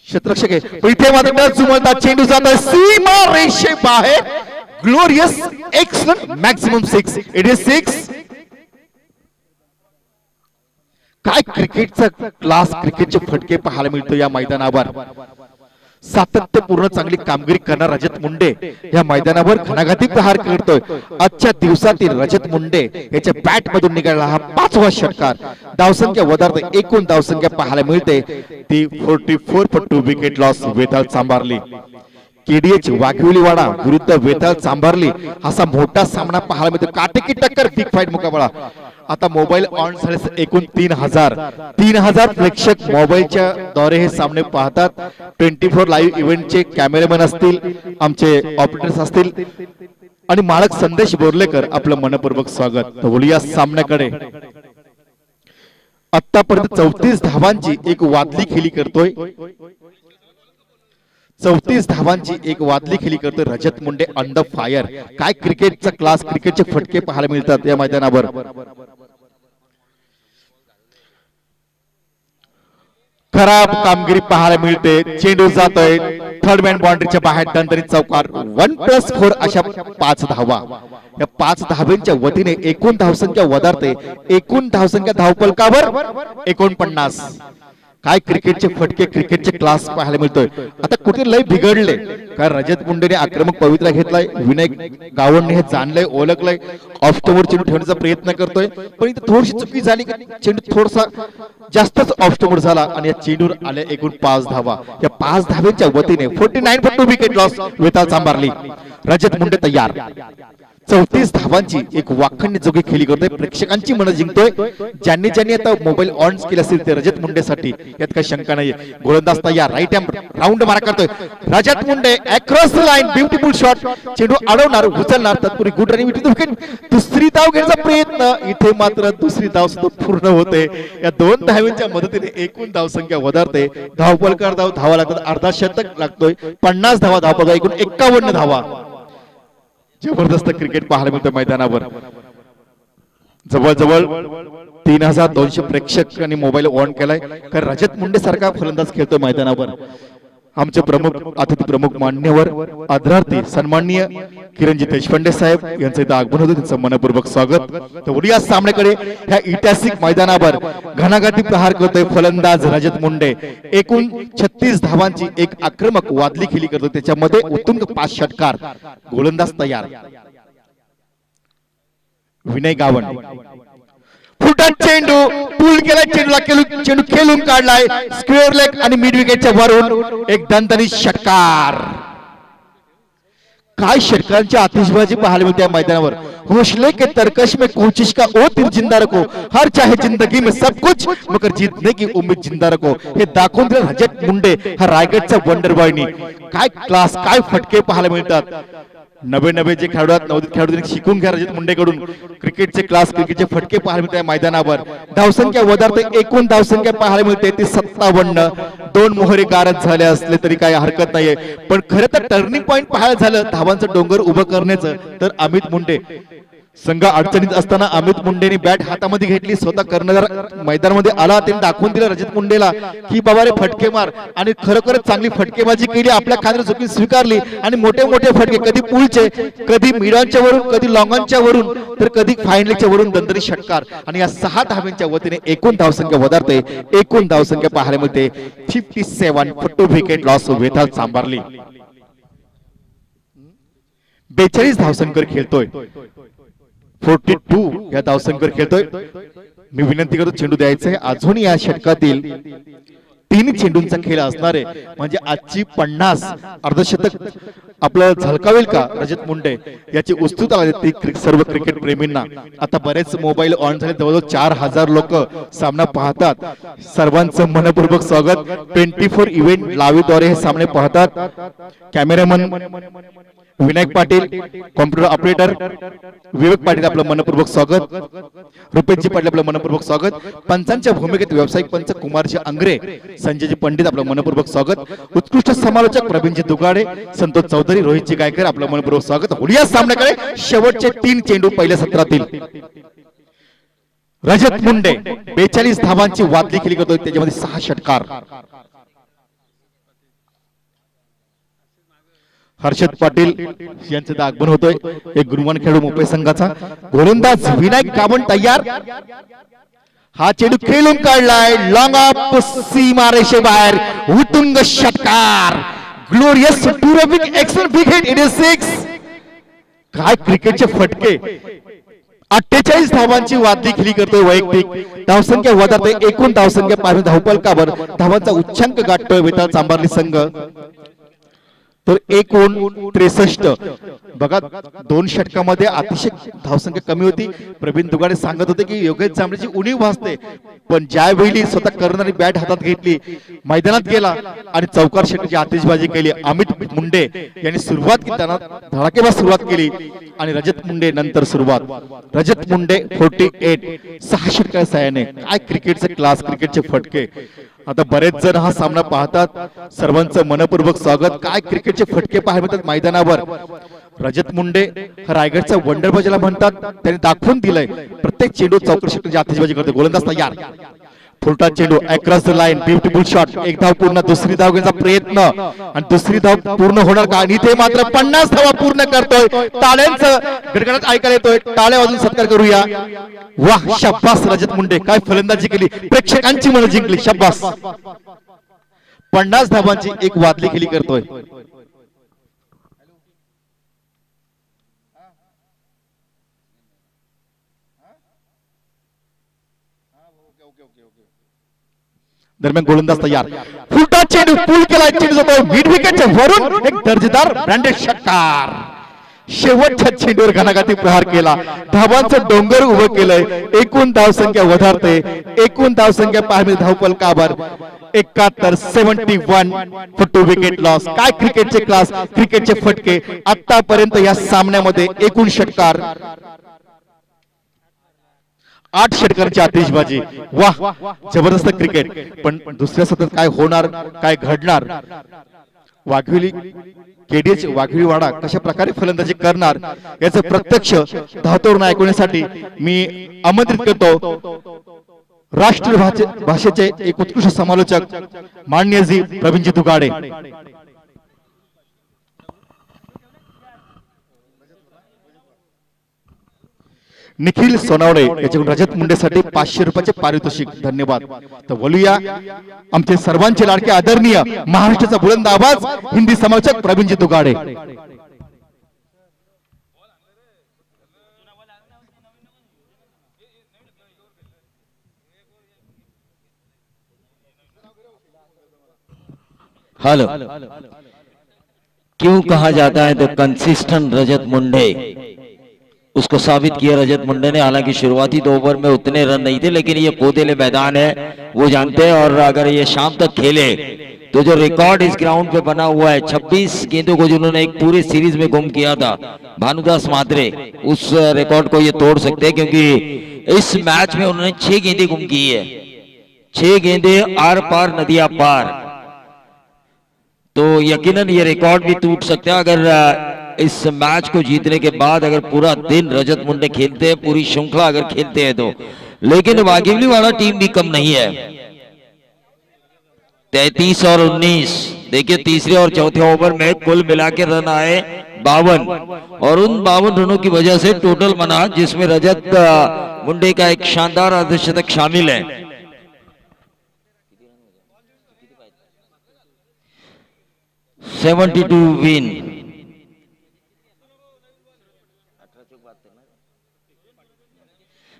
क्षेत्ररक्षक आहे, इथे मात्र जुमलता चेंडू जातोय सीमा रेषे बाहेर। Glorious, excellent, maximum 6, it is 6। काय क्रिकेटचा क्लास, क्रिकेटचे फटके पाहायला मिळतो या मैदानावर। सातत्यपूर्ण चांगली कामगिरी करणारा रजत मुंडे या मैदानावर घणाघाती प्रहार करतोय। आजच्या दिवसातील रजत मुंडे याच्या बॅट मधून निघाला हा 5वा षटकार। धावसंख्या वधारते, एकूण धावसंख्या पाहायला मिळते ती 44 for 2 wicket loss Vetal सांभारली। KDH वाघिवलीवाडा विरुद्ध वेताळ सांभारली असा मोठा सामना पाहायला मिळतो, काटेकी टक्कर, बिग फाईट मुकाबला। आता मोबाईल ऑन झाले एकूण 3000 प्रेक्षक मोबाईलच्या द्वारे हे सामने पाहतात। 24 लाईव्ह इव्हेंटचे कॅमेरामॅन असतील, आमचे ऑपरेटर्स असतील आणि मालक संदेश बोर्लेकर आपलं मनपूर्वक स्वागत। बोलूया सामन्याकडे। आतापर्यंत 34 धावांची एक वादली खेळी करतोय, 34 धावांची एक वादली खेळी करतोय Rajat Munde on the fire. काय क्रिकेटचा क्लास, क्रिकेटचे फटके पाहायला मिळतात या मैदानावर। खराब कामगिरी पाहायला मिळते, चेंडू जातोय थर्ड मॅन बाउंड्रीच्या बाहेर, दणदणीत चौकार। 1+4 अशा 5 धावा। या 5 धावांच्या वतीने एकूण धावसंख्या वधारते, एकूण धावसंख्या धावफलकावर 49। काय क्रिकेटचे फटके, क्रिकेटचे क्लास पाहायला मिळतोय। आता कुठे लय बिघडले, कारण रजत मुंडेने आक्रमक पवित्रा घेतलाय, विनय गावंडने हे जाणलंय, ओळखलंय, ऑफ स्टोवर चेंडू ठेवण्याचा प्रयत्न करतोय, पण इथे थोडीशी चुकी झाली, चेंडू थोडासा जास्तच ऑफ स्टोवर झाला आणि या चेंडूवर आल्या एकूण 5 धावा। या 5 धावांच्या वतीने 49 फॉर 2 विकेट लॉस वेताळ सांभारली। रजत मुंडे तयार, 34 धावांची एक वाखाणणी जोगी खेळी करतोय, प्रेक्षकांची मन जिंकतोय। ज्यांनी ज्यांनी आता मोबाईल ऑन केला असेल ते रजत मुंडेसाठी यात काही शंका नाहीये। गोलंदाज तयार, राईट हँड राऊंड मारा करतोय Rajat Munde, across the line, beautiful shot, चेंडू अडवणार, उचलणार, तत्पूर्वी गुड रनिंग विथ विकेट, दुसरी धाव घेण्याचा प्रयत्न, इथे मात्र दुसरी धाव सुद्धा पूर्ण होते। या दोन धावांच्या मदतीने एकूण धावसंख्या वधारते। धावपलकार धावा लागतात, अर्धा शतक लागतोय, 50 धावा धावपलकार एकूण 51 धावा। जबरदस्त क्रिकेट पाहायला मिळतं मैदानावर। जवळजवळ 3200 प्रेक्षकांनी मोबाईल ऑन केलाय, कारण रजत मुंडे सारखा फलंदाज खेळतोय मैदानावर। आमचे प्रमुख अतिथी प्रमुख मान्यवर आदरार्थी सन्माननीय किरणजी देशपांडे साहेब यांचं इथं आगमन होतं, त्यांचं मनपूर्वक स्वागत। तर उद्या सामन्याकडे ह्या ऐतिहासिक मैदानावर घणाघाती प्रहार करतोय फलंदाज रजत मुंडे। एकूण 36 धावांची एक आक्रमक वादली खेळी करतो, त्याच्यामध्ये उत्तुंग 5 षटकार। गोलंदाज तयार, विनय गावण, फुटत चेंडू, पूल केला, चेंडूला चेंडू खेळून काढलाय स्क्वेअर लेग आणि मिड विकेटच्या वरून एक दणदणीत षटकार। काय षटकांची आतिषबाजी पाहायला मिळते या मैदानावर। हौसले के तरकश में कोशिश का ओ तीर जिंदा रखो, हर चाहे जिंदगी में सब कुछ मगर जीतने की उम्मीद जिंदा रखो, हे दाखवून दिलं रजत मुंडे हा रायगडचा वंडर बॉयनी। काय क्लास, काय फटके पाहायला मिळतात। नवे जे खेळाडू आहेत, नवोदित खेळाडू शिकून घ्या रजत मुंडेकडून, क्रिकेटचे क्लास, क्रिकेटचे फटके पाहायला मिळतात मैदानावर। धावसंख्या वधारते, एकूण धावसंख्या पाहायला मिळते ती 57। 2 मोहरे गारद झाले असले तरी काही हरकत नाहीये, पण खरं तर टर्निंग पॉइंट पाहायला झालं धावांचं डोंगर उभं करण्याचं तर अमित मुंडे संघ अडचणीत असताना अमित मुंडेने बॅट हातामध्ये घेतली, स्वतः कर्णधार मैदानामध्ये आला, त्यांनी दाखवून दिलं रजत मुंडेला की बाबा रे फटके मार, आणि खरोखरच चांगली फटकेबाजी केली, आपल्या खांद्यावर झोपून स्वीकारली आणि मोठे मोठे फटके, कधी पुलचे, कधी मिडांच्या वरून, कधी लॉंगांच्या वरून, तर कधी फायनलच्या वरून दणदणीत षटकार। आणि या 6 धावांच्या वतीने एकूण धावसंख्या वधारते, एकूण धावसंख्या पाहायला मिळते 57 फॉर विकेट लॉस वेताळ सांभारली। 42 धावसंख्येवर खेळतोय, 42 या धावसंख्येवर खेळतोय। मी विनंती करतो चेंडू द्यायचा आहे, अजून या षटकातील 3 चेंडूंचा खेळ असणार आहे, म्हणजे आजची 50 अर्धशतक आपलं झलकावेल का रजत मुंडे याची उत्सुकता आहे सर्व क्रिकेट प्रेमींना। आता बरेच मोबाईल ऑन झाले, जवळजवळ 4000 लोक सामना पाहतात, सर्वांचं मनपूर्वक स्वागत। 24 इव्हेंट लाईव्हद्वारे हे सामने पाहतात। Cameraman Vinayak Patil, computer operator Vivek Patil आपलं मनपूर्वक स्वागत, रुपेशजी पाटील आपलं मनपूर्वक स्वागत, पंचांच्या भूमिकेत व्यावसायिक पंच कुमारजी अंग्रे, संजयजी पंडित आपलं मनपूर्वक स्वागत, उत्कृष्ट समालोचक प्रवीणजी दुगाडे, संतोष चौधरी, रोहितजी गायकर आपलं मनपूर्वक स्वागत। उद्या सामन्याकडे शेवटचे 3 चेंडू पहिल्या सत्रातील। रजत मुंडे 42 धावांची वादली खेळी करतोय, त्याच्यामध्ये 6 षटकार। हर्षद पाटील यांचं आगमन होतोय, एक गुरुमान खेळाडू मुंबई संघाचा। गोलंदाज विनायक गावण तयार, हा चेंडू खेळून काढलाय, लॉंग ऑफ सीमारेषे बाहेर, उत्तुंग षटकार, glorious terrific excellent big hit, it is 6। काय क्रिकेटचे फटके, 48 धावांची वादली खेळी करतोय वैयक्तिक, धावसंख्या वधारते, एकूण धावसंख्या पाहून धावपलकावर धावांचा उच्चांक गाठतोय वेताळ सांभारली संघ, तर एकूण 63। बघा 2 षटकामध्ये अतिशय धावसंख्या कमी होती। प्रवीण दुगाडे सांगत होते की योगेश जांभळेची उणीव भासते, पण ज्यावेळी स्वतः कर्णधाराने बॅट हातात घेतली, मैदानात गेला आणि चौकार षटकाची आतिषबाजी केली, अमित मुंडे यांनी सुरुवात की त्यांना धडाकेबाज सुरुवात केली आणि रजत मुंडे नंतर सुरुवात। रजत मुंडे 48 6 षटकार साह्याने। काय क्रिकेटचे क्लास, क्रिकेटचे फटके। आता बरेच जण हा सामना पाहतात, सर्वांचं मनपूर्वक स्वागत। काय क्रिकेटचे फटके पाहायला मिळतात मैदानावर। रजत मुंडे हा रायगडचा वंडर बॉय ज्याला म्हणतात, त्यांनी दाखवून दिलंय प्रत्येक चेंडू चौकार षटकाची आतिषबाजी करते। गोलंदाज तयार, फुलटा चेंडू across the line, beautiful shot, एक धाव पूर्ण, दुसरी धाव घेण्याचा प्रयत्न आणि दुसरी धाव पूर्ण होणार का, आणि इथे मात्र 50 धावा पूर्ण करतोय। टाळ्यांचं गडगडाट ऐकायला येतोय, टाळ्या वाजून सत्कार करूया। वाह, शाबास रजत मुंडे, काय फलंदाजी केली, प्रेक्षकांची मन जिंकली, शाबास। 50 धावांची एक वादली खेळी करतोय। दरम्यान गोलंदाज तयार, फुलटा चेंडू, पूल केला, चेंडू जातो मिड विकेटच्या वरून, एक दर्जेदार ब्रँडेड षटकार। शेवटच्या चेंडूवर घणाघाती प्रहार केला, धावांचं डोंगर उभं केलंय, एकूण धावसंख्या वधारते, एकूण धावसंख्या पाहणे धावफलकावर 71 71 फॉर 2 विकेट लॉस. काय क्रिकेटचे क्लास, क्रिकेटचे फटके. आतापर्यंत या सामन्यामध्ये एकूण षटकार 8 षटकांची आतिषबाजी. वाह, जबरदस्त क्रिकेट. पण दुसऱ्या सत्रात काय होणार, काय घडणार, वाघविली केडीएच वाघविलीवाडा कशा प्रकारे फलंदाजी करणार याचं प्रत्यक्ष धावतोड ऐकण्यासाठी मी आमंत्रित करतो राष्ट्रीय भाषेचे एक उत्कृष्ट समालोचक माननीय जी प्रवीणजी दुगाडे. निखिल सोनावणे याच्याकडून रजत मुंडेसाठी 500 रुपयाचे पारितोषिक. धन्यवाद. तर बोलूया आमचे सर्वांचे लाडके आदरणीय महाराष्ट्राचा बुलंद आवाज हिंदी समालोचक प्रवीणजी दुगाडे. हेलो. क्यों कहा जाता है द कंसिस्टेंट रजत मुंडे, उसको साबित किया रजत मुंडे ने. हालांकि शुरुआती 2 ओवर में उतने रन नहीं थे, लेकिन ये कोदेले मैदान है वो जानते हैं. और अगर ये शाम तक खेले तो जो रिकॉर्ड इस ग्राउंड पे बना हुआ है 26 गेंदों को जिन्होंने एक पूरी सीरीज में गुम किया था भानुदास मात्रे, उस रिकॉर्ड को ये तोड़ सकते हैं. क्योंकि इस मैच में उन्होंने 6 गेंदें गुम की है, 6 गेंदें आर पार नदिया पार. तो यकीनन ये रिकॉर्ड भी टूट सकता है अगर इस मैच को जीतने के बाद अगर पूरा दिन रजत मुंडे खेलते हैं, पूरी श्रृंखला अगर खेलते हैं तो. लेकिन वाघिवलीवाड़ा टीम भी कम नहीं है. 33 और 19. देखिए तीसरे और चौथे ओवर में कुल मिला के रन आए 52 और उन 52 रनों की वजह से टोटल बना जिसमें रजत मुंडे का एक शानदार अर्धशतक शामिल है. 72 विन.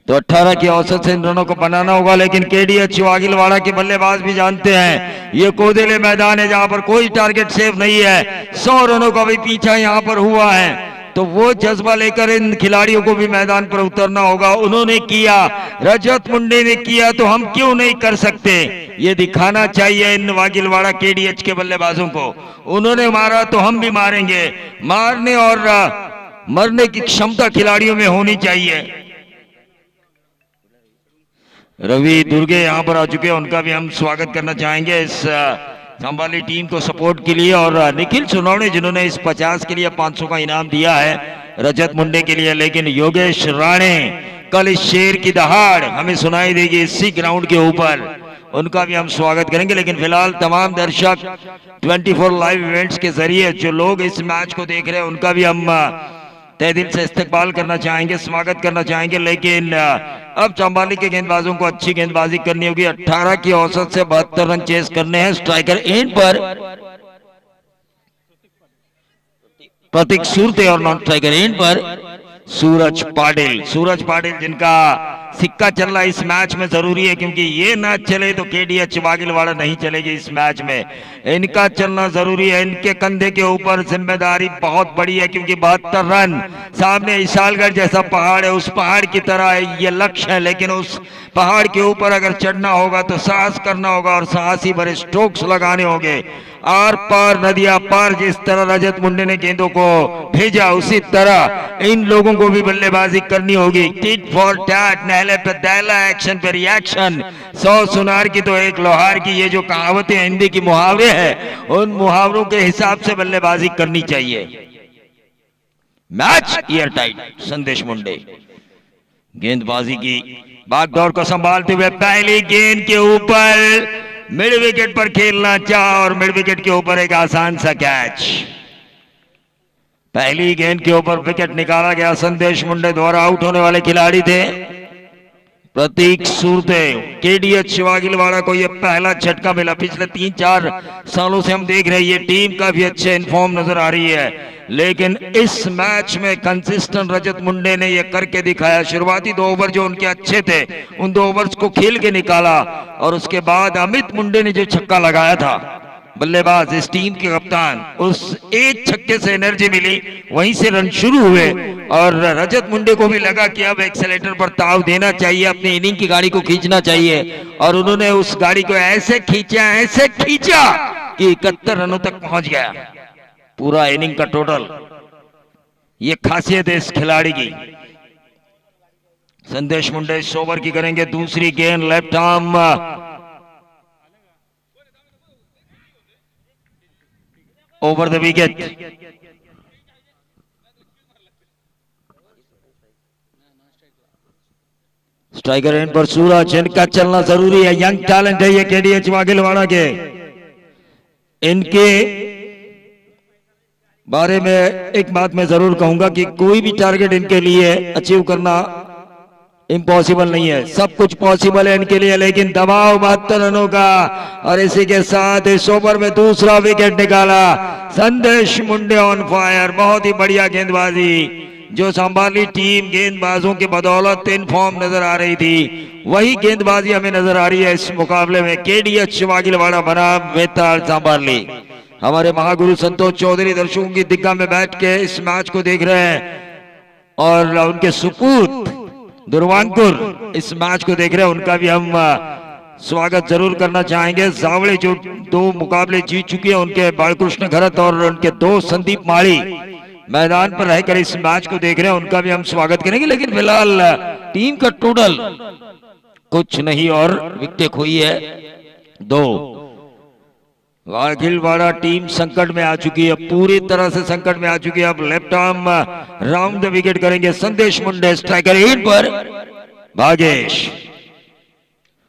तो 18 की औसत से इन रनों को बनाना होगा. लेकिन केडीएच वाघिलवाड़ा के बल्लेबाज भी जानते हैं ये कोदेले मैदान है जहां पर कोई टारगेट सेफ नहीं है. 100 रनों का भी पीछा यहां पर हुआ है, तो वो जज्बा लेकर इन खिलाड़ियों को भी मैदान पर उतरना होगा. उन्होंने किया, रजत मुंडे ने किया, तो हम क्यों नहीं कर सकते. ये दिखाना चाहिए इन वाघिलवाड़ा केडीएच के बल्लेबाजों को. उन्होंने मारा तो हम भी मारेंगे. मारने और मरने की क्षमता खिलाड़ियों में होनी चाहिए. रवि दुर्गे यहां पर आ चुके हैं, उनका भी हम स्वागत करना चाहेंगे इस संभाली टीम को सपोर्ट के लिए. और निखिल सोनावणे जिन्होंने इस 50 के लिए 500 का इनाम दिया है रजत मुंडे के लिए. लेकिन योगेश राणे कल इस शेर की दहाड़ हमें सुनाई देगी इसी ग्राउंड के ऊपर, उनका भी हम स्वागत करेंगे. लेकिन फिलहाल तमाम दर्शक 24 लाइव इवेंट्स के जरिए जो लोग इस मैच को देख रहे हैं उनका भी हम तहे दिल से इस्तकबाल करना चाहेंगे, स्वागत करना चाहेंगे. लेकिन अब चंबाली के गेंदबाजों को अच्छी गेंदबाजी करनी होगी. 18 की औसत से 72 रन चेस करने हैं. स्ट्राइकर एंड पर प्रतीक सूरते और नॉन स्ट्राइकर एंड पर सूरज पाटिल. सूरज पाटिल जिनका सिक्का चल रहा है इस मैच में जरूरी है, क्योंकि ये मैच चले तो केडीएच वाघिलवाड़ा नहीं चलेगी इस मैच में. इनका चलना जरूरी है. इनके कंधे के ऊपर जिम्मेदारी बहुत बड़ी है, क्योंकि 72 रन सामने इशालगढ़ जैसा पहाड़ है, उस पहाड़ की तरह ये लक्ष्य है. लेकिन उस पहाड़ के ऊपर अगर चढ़ना होगा तो साहस करना होगा और साहसी भरे स्ट्रोक्स लगाने होंगे. आर पार नदिया पार जिस तरह रजत मुंडे ने गेंदों को भेजा उसी तरह इन लोगों को भी बल्लेबाजी करनी होगी. टिट फॉर टैट, नहले पे दैला, एक्शन पे रिएक्शन. 100 सुनार की तो एक लोहार की. ये जो कहावतें हिंदी की मुहावरे हैं उन मुहावरों के हिसाब से बल्लेबाजी करनी चाहिए. Match air tight. संदेश मुंडे गेंदबाजी की भागदौड़ को संभालते हुए पहली गेंद के ऊपर मिड विकेट पर खेलना चाहा और मिड विकेट के ऊपर एक आसान सा कैच. पहली गेंद के ऊपर विकेट निकाला गया. संदेश मुंडे द्वारा आउट होने वाले खिलाड़ी थे प्रतीक सूरते. केडीएच वाघिलवाड़ा को यह पहला झटका मिला. पिछले 3-4 सालों से हम देख रहे हैं ये टीम काफी अच्छे इनफॉर्म नजर आ रही है, लेकिन इस मैच में कंसिस्टेंट रजत मुंडे ने यह करके दिखाया. शुरुआती 2 ओवर जो उनके अच्छे थे उन 2 ओवर्स को खेल के निकाला और उसके बाद अमित मुंडे ने जो छक्का लगाया था बल्लेबाज, इस टीम के कप्तान, उस एक छक्के से एनर्जी मिली, वहीं से रन शुरू हुए और रजत मुंडे को भी लगा कि अब एक्सेलेरेटर पर ताव देना चाहिए, अपनी इनिंग की गाड़ी को खींचना चाहिए और उन्होंने उस गाड़ी को ऐसे खींचा कि 71 रनों तक पहुंच गया पूरा इनिंग का टोटल। ये खासियत है इस खिलाड़ी की। संदेश मुंडे इस ओवर की करेंगे दूसरी गेंद, left arm over the wicket. Striker end पर सूरज, इनका चलना जरूरी है, यंग टैलेंट है ये केडीएच वाघिलवाड़ा के। इनके बारे में एक बात मैं जरूर कहूंगा कि कोई भी टारगेट इनके लिए अचीव करना इम्पॉसिबल नहीं है, सब कुछ पॉसिबल है इनके लिए, लेकिन दबाव 72 रनों का और इसी के साथ इस ओवर में दूसरा विकेट निकाला। संदेश मुंडे ऑन फायर, बहुत ही बढ़िया गेंदबाजी जो संभाली टीम गेंदबाजों के बदौलत इन फॉर्म नजर आ रही थी, वही गेंदबाजी हमें नजर आ रही है इस मुकाबले में। केडीएच वाघिलवाड़ा बनाम बेताल सांबारली। हमारे महागुरु संतोष चौधरी दर्शकों की दिग्गा में बैठ के इस मैच को देख रहे हैं और उनके सुपूत दुर्वांकुर इस मैच को देख रहे हैं, उनका भी हम स्वागत जरूर करना चाहेंगे। जावड़े जो 2 मुकाबले जीत चुके हैं, उनके बालकृष्ण घरत और उनके दोस्त संदीप माड़ी मैदान पर रहकर इस मैच को देख रहे हैं, उनका भी हम स्वागत करेंगे। लेकिन फिलहाल टीम का टोटल कुछ नहीं और विकेट खोई है 2। वाघिलवाड़ा टीम संकट में आ चुकी है, पूरी तरह से संकट में आ चुकी है। अब left arm round the wicket करेंगे संदेश मुंडे, स्ट्राइकर एंड पर भागेश,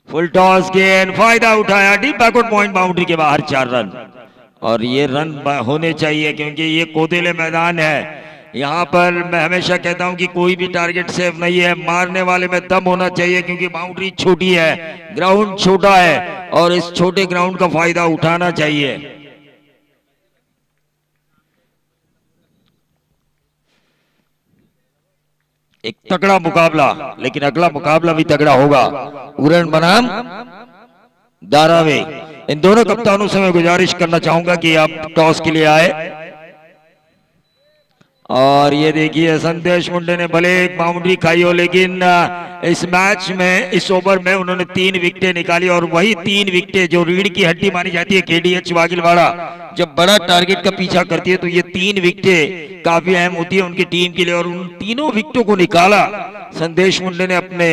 फुल टॉस गेंद, फायदा उठाया, डीप बैकवर्ड पॉइंट, बाउंड्री के बाहर 4 रन। और ये रन होने चाहिए क्योंकि ये कोदेले मैदान है। यहाँ पर मैं हमेशा कहता हूं कि कोई भी टारगेट सेफ नहीं है, मारने वाले में दम होना चाहिए क्योंकि बाउंड्री छोटी है, ग्राउंड छोटा है और इस छोटे ग्राउंड का फायदा उठाना चाहिए। एक तगड़ा मुकाबला, लेकिन अगला मुकाबला भी तगड़ा होगा। उरण बनाम दारावे, इन दोनों कप्तानों से मैं गुजारिश करना चाहूंगा कि आप टॉस के लिए आए। और ये देखिए संदेश मुंडे ने भले एक बाउंड्री खाई हो, लेकिन इस मैच में इस ओवर में उन्होंने 3 विकेटें निकाली और वही 3 विकेटें जो रीढ़ की हड्डी मानी जाती है केडीएच वाघिलवाड़ा, जब बड़ा टारगेट का पीछा करती है तो ये 3 विकेटें काफी अहम होती है उनकी टीम के लिए। और उन तीनों विकेटों को निकाला संदेश मुंडे ने अपने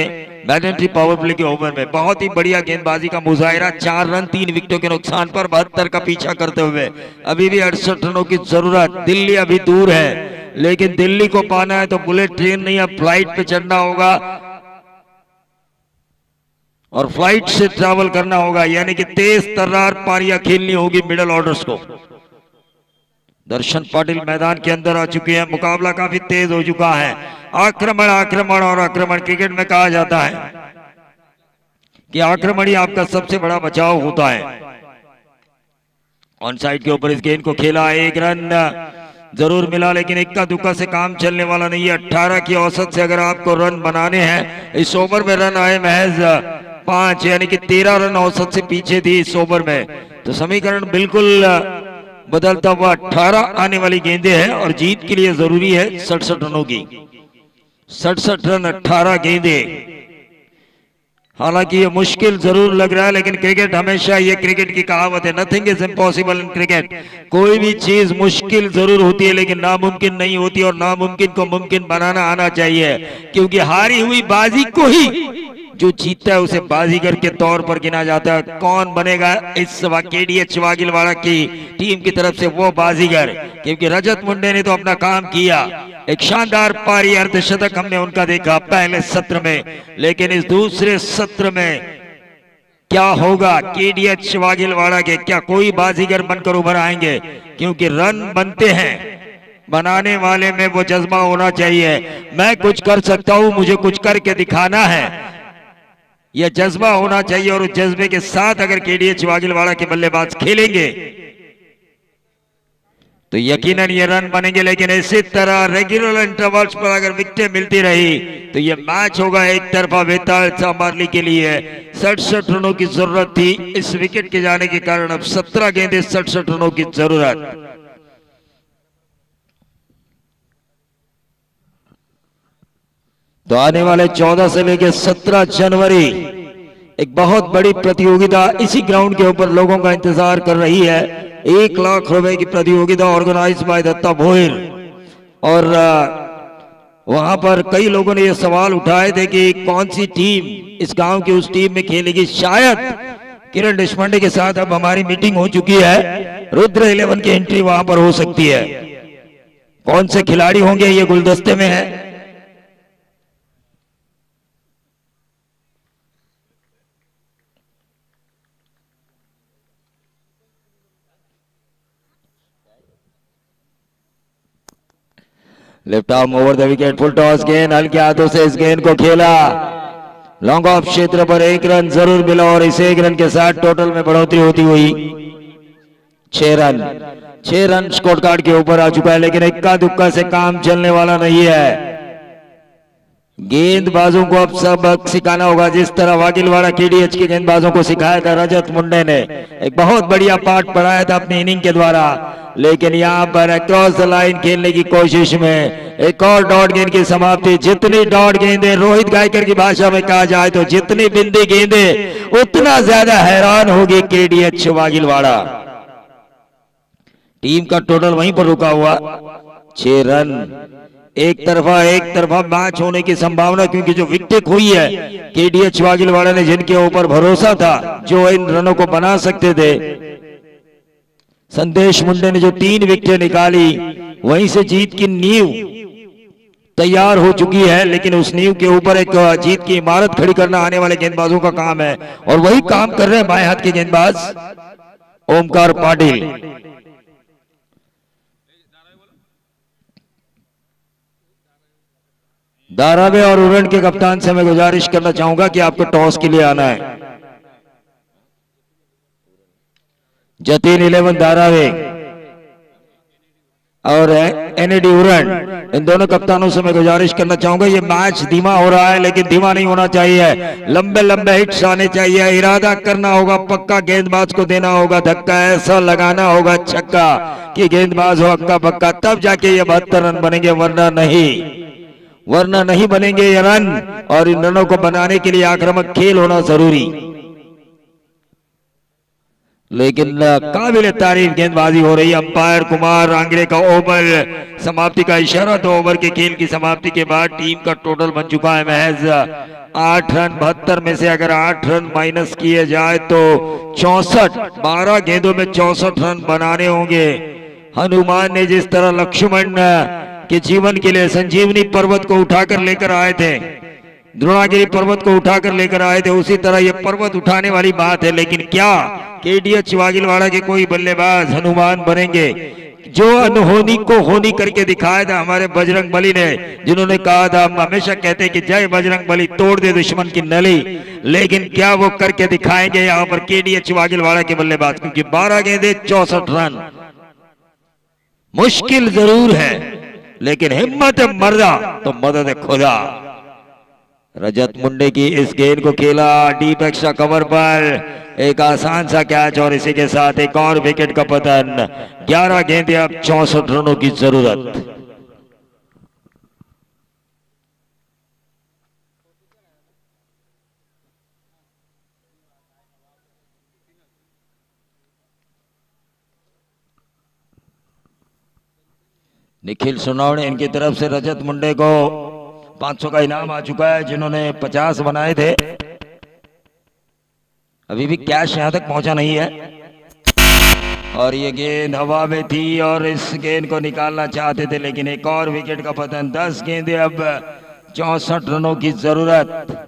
मैडेंट्री पावर प्ले के ओवर में। बहुत ही बढ़िया गेंदबाजी का मुजाहिरा, 4 रन 3 विकेटों के नुकसान पर 72 का पीछा करते हुए। अभी भी 68 रनों की जरूरत, दिल्ली अभी दूर है, लेकिन दिल्ली को पाना है तो बुलेट ट्रेन नहीं, अब फ्लाइट पे चढ़ना होगा और फ्लाइट से ट्रैवल करना होगा, यानी कि तेज तर्रार पारियां खेलनी होगी मिडिल ऑर्डर्स को। दर्शन पाटिल मैदान के अंदर आ चुके हैं, मुकाबला काफी तेज हो चुका है। आक्रमण आक्रमण और आक्रमण, क्रिकेट में कहा जाता है कि आक्रमण ही आपका सबसे बड़ा बचाव होता है। ऑन साइड के ऊपर इस गेंद को खेला, 1 रन जरूर मिला, लेकिन इक्का दुक्का से काम चलने वाला नहीं है। 18 की औसत से अगर आपको रन बनाने हैं, इस ओवर में रन आए महज 5, यानी कि 13 रन औसत से पीछे थी इस ओवर में, तो समीकरण बिल्कुल बदलता हुआ 18 आने वाली गेंदें हैं और जीत के लिए जरूरी है 67 रनों की। 67 रन 18 गेंदें, हालांकि ये मुश्किल जरूर लग रहा है, लेकिन क्रिकेट हमेशा, ये क्रिकेट की कहावत है, nothing is impossible in cricket. कोई भी चीज मुश्किल जरूर होती है लेकिन नामुमकिन नहीं होती, और नामुमकिन को मुमकिन बनाना आना चाहिए, क्योंकि हारी हुई बाजी को ही जो जीतता है उसे बाजीगर के तौर पर गिना जाता है। कौन बनेगा इस केडीएच वाघिलवाड़ा की टीम की तरफ से वो बाजीगर, क्योंकि रजत मुंडे ने तो अपना काम किया, एक शानदार पारी अर्धशतक हमने उनका देखा पहले सत्र में, लेकिन इस दूसरे सत्र में क्या होगा केडीएच वाघिलवाड़ा के? क्या कोई बाजीगर बनकर उभर आएंगे? क्योंकि रन बनते हैं, बनाने वाले में वो जज्बा होना चाहिए, मैं कुछ कर सकता हूं, मुझे कुछ करके दिखाना है, यह जज्बा होना चाहिए। और उस जज्बे के साथ अगर केडीएच वाघिलवाड़ा के बल्लेबाज खेलेंगे तो यकीनन ये रन बनेंगे, लेकिन इसी तरह रेगुलर इंटरवल्स पर अगर विकेटें मिलती रही तो ये मैच होगा एक तरफा बेताल सांबारली के लिए। 67 रनों की जरूरत थी, इस विकेट के जाने के कारण अब 17 गेंदे 67 रनों की जरूरत। तो आने वाले 14 से लेकर 17 जनवरी एक बहुत बड़ी प्रतियोगिता इसी ग्राउंड के ऊपर लोगों का इंतजार कर रही है। 1 लाख रुपए की प्रतियोगिता ऑर्गेनाइज बाय दत्ता भोयर। और वहां पर कई लोगों ने यह सवाल उठाए थे कि कौन सी टीम इस गांव की उस टीम में खेलेगी। शायद किरण देशपांडे के साथ अब हमारी मीटिंग हो चुकी है, रुद्र 11 की एंट्री वहां पर हो सकती है। कौन से खिलाड़ी होंगे ये गुलदस्ते में है। Left arm over the wicket, full toss गेंद, हल्के हाथों से इस गेंद को खेला। लॉन्ग ऑफ क्षेत्र पर 1 रन जरूर मिला और इस 1 रन के साथ टोटल में बढ़ोतरी होती हुई 6 रन स्कोर कार्ड के ऊपर आ चुका है। लेकिन इक्का दुक्का से काम चलने वाला नहीं है। गेंदबाजों को अब सबक सिखाना होगा, जिस तरह वागिलवाड़ा केडीएच के गेंदबाजों को सिखाया था रजत मुंडे ने। एक बहुत बढ़िया पाठ पढ़ाया था अपनी इनिंग के द्वारा, लेकिन यहां पर अक्रॉस द लाइन खेलने की कोशिश में एक और डॉट गेंद की समाप्ति। जितनी डॉट गेंदे, रोहित गायकर की भाषा में कहा जाए तो जितनी बिंदी गेंदे उतना ज्यादा हैरान होगी केडीएच वागिलवाड़ा। टीम का टोटल वहीं पर रुका हुआ 6 रन। एक तरफा मैच होने की संभावना, क्योंकि जो विकेट हुई है केडीएच वागिलवाड़ा ने जिनके ऊपर भरोसा था, जो इन रनों को बना सकते थे, संदेश मुंडे ने जो 3 विकेटें निकाली, वहीं से जीत की नींव तैयार हो चुकी है। लेकिन उस नींव के ऊपर एक जीत की इमारत खड़ी करना आने वाले गेंदबाजों का काम है, और वही काम कर रहे हैं बाएं हाथ के गेंदबाज ओमकार पाटिल। दारावे और उरण के कप्तान से मैं गुजारिश करना चाहूंगा कि आपको टॉस के लिए आना है। जतीन 11 दारावे और एनएडी उरण, इन दोनों कप्तानों से मैं गुजारिश करना चाहूंगा, ये मैच धीमा हो रहा है लेकिन धीमा नहीं होना चाहिए। लंबे लंबे हिट्स आने चाहिए, इरादा करना होगा पक्का, गेंदबाज को देना होगा धक्का, ऐसा लगाना होगा छक्का कि गेंदबाज हो हक्का पक्का, तब जाके ये 72 रन बनेंगे, वरना नहीं बनेंगे ये रन। और इन रनों को बनाने के लिए आक्रामक खेल होना जरूरी। लेकिन काबिल तारीफ गेंदबाजी हो रही है। अंपायर कुमार आंग्रे का ओवर समाप्ति का इशारा, तो ओवर के खेल की समाप्ति के बाद टीम का टोटल बन चुका है महज 8 रन। 72 में से अगर 8 रन माइनस किए जाए तो 64, 12 गेंदों में 64 रन बनाने होंगे। हनुमान ने जिस तरह लक्ष्मण के जीवन के लिए संजीवनी पर्वत को उठाकर लेकर आए थे, द्रोणागिरी पर्वत को उठाकर लेकर आए थे, उसी तरह ये पर्वत उठाने वाली बात है। लेकिन क्या केडीएच वागिलवाड़ा के कोई बल्लेबाज हनुमान बनेंगे? जो अनहोनी को होनी करके दिखाया था हमारे बजरंग बली ने, जिन्होंने कहा था, हम हमेशा कहते हैं कि जय बजरंग बली, तोड़ दे दुश्मन की नली। लेकिन क्या वो करके दिखाएंगे यहाँ पर केडीएच वागिलवाड़ा के बल्लेबाज? क्योंकि 12 गेंदे 64 रन मुश्किल जरूर है, लेकिन हिम्मत मर्दा तो मदद खुदा। रजत मुंडे की इस गेंद को खेला डीप एक्स्ट्रा कवर पर, एक आसान सा कैच, और इसी के साथ एक और विकेट का पतन। 11 गेंदें, अब 64 रनों की जरूरत। निखिल सुनावड़े, इनकी तरफ से रजत मुंडे को 500 का इनाम आ चुका है, जिन्होंने 50 बनाए थे। अभी भी कैश यहां तक पहुंचा नहीं है, और ये गेंद हवा में थी और इस गेंद को निकालना चाहते थे, लेकिन एक और विकेट का पतन। 10 गेंदें, अब 64 रनों की जरूरत।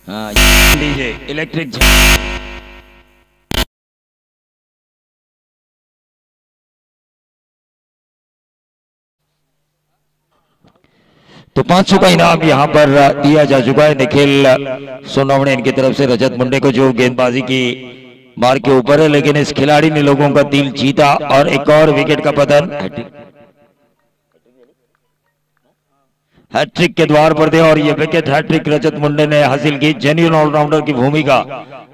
हाँ, दीजिए इलेक्ट्रिक तो 500 का इनाम यहाँ पर दिया जा चुका है निखिल सोनावणे इनकी तरफ से रजत मुंडे को, जो गेंदबाजी की मार के ऊपर है, लेकिन इस खिलाड़ी ने लोगों का दिल जीता और एक और विकेट का पतन हैट्रिक के द्वार पर थे और यह विकेट हैट्रिक रजत मुंडे ने हासिल की। जेन्युइन ऑलराउंडर की भूमिका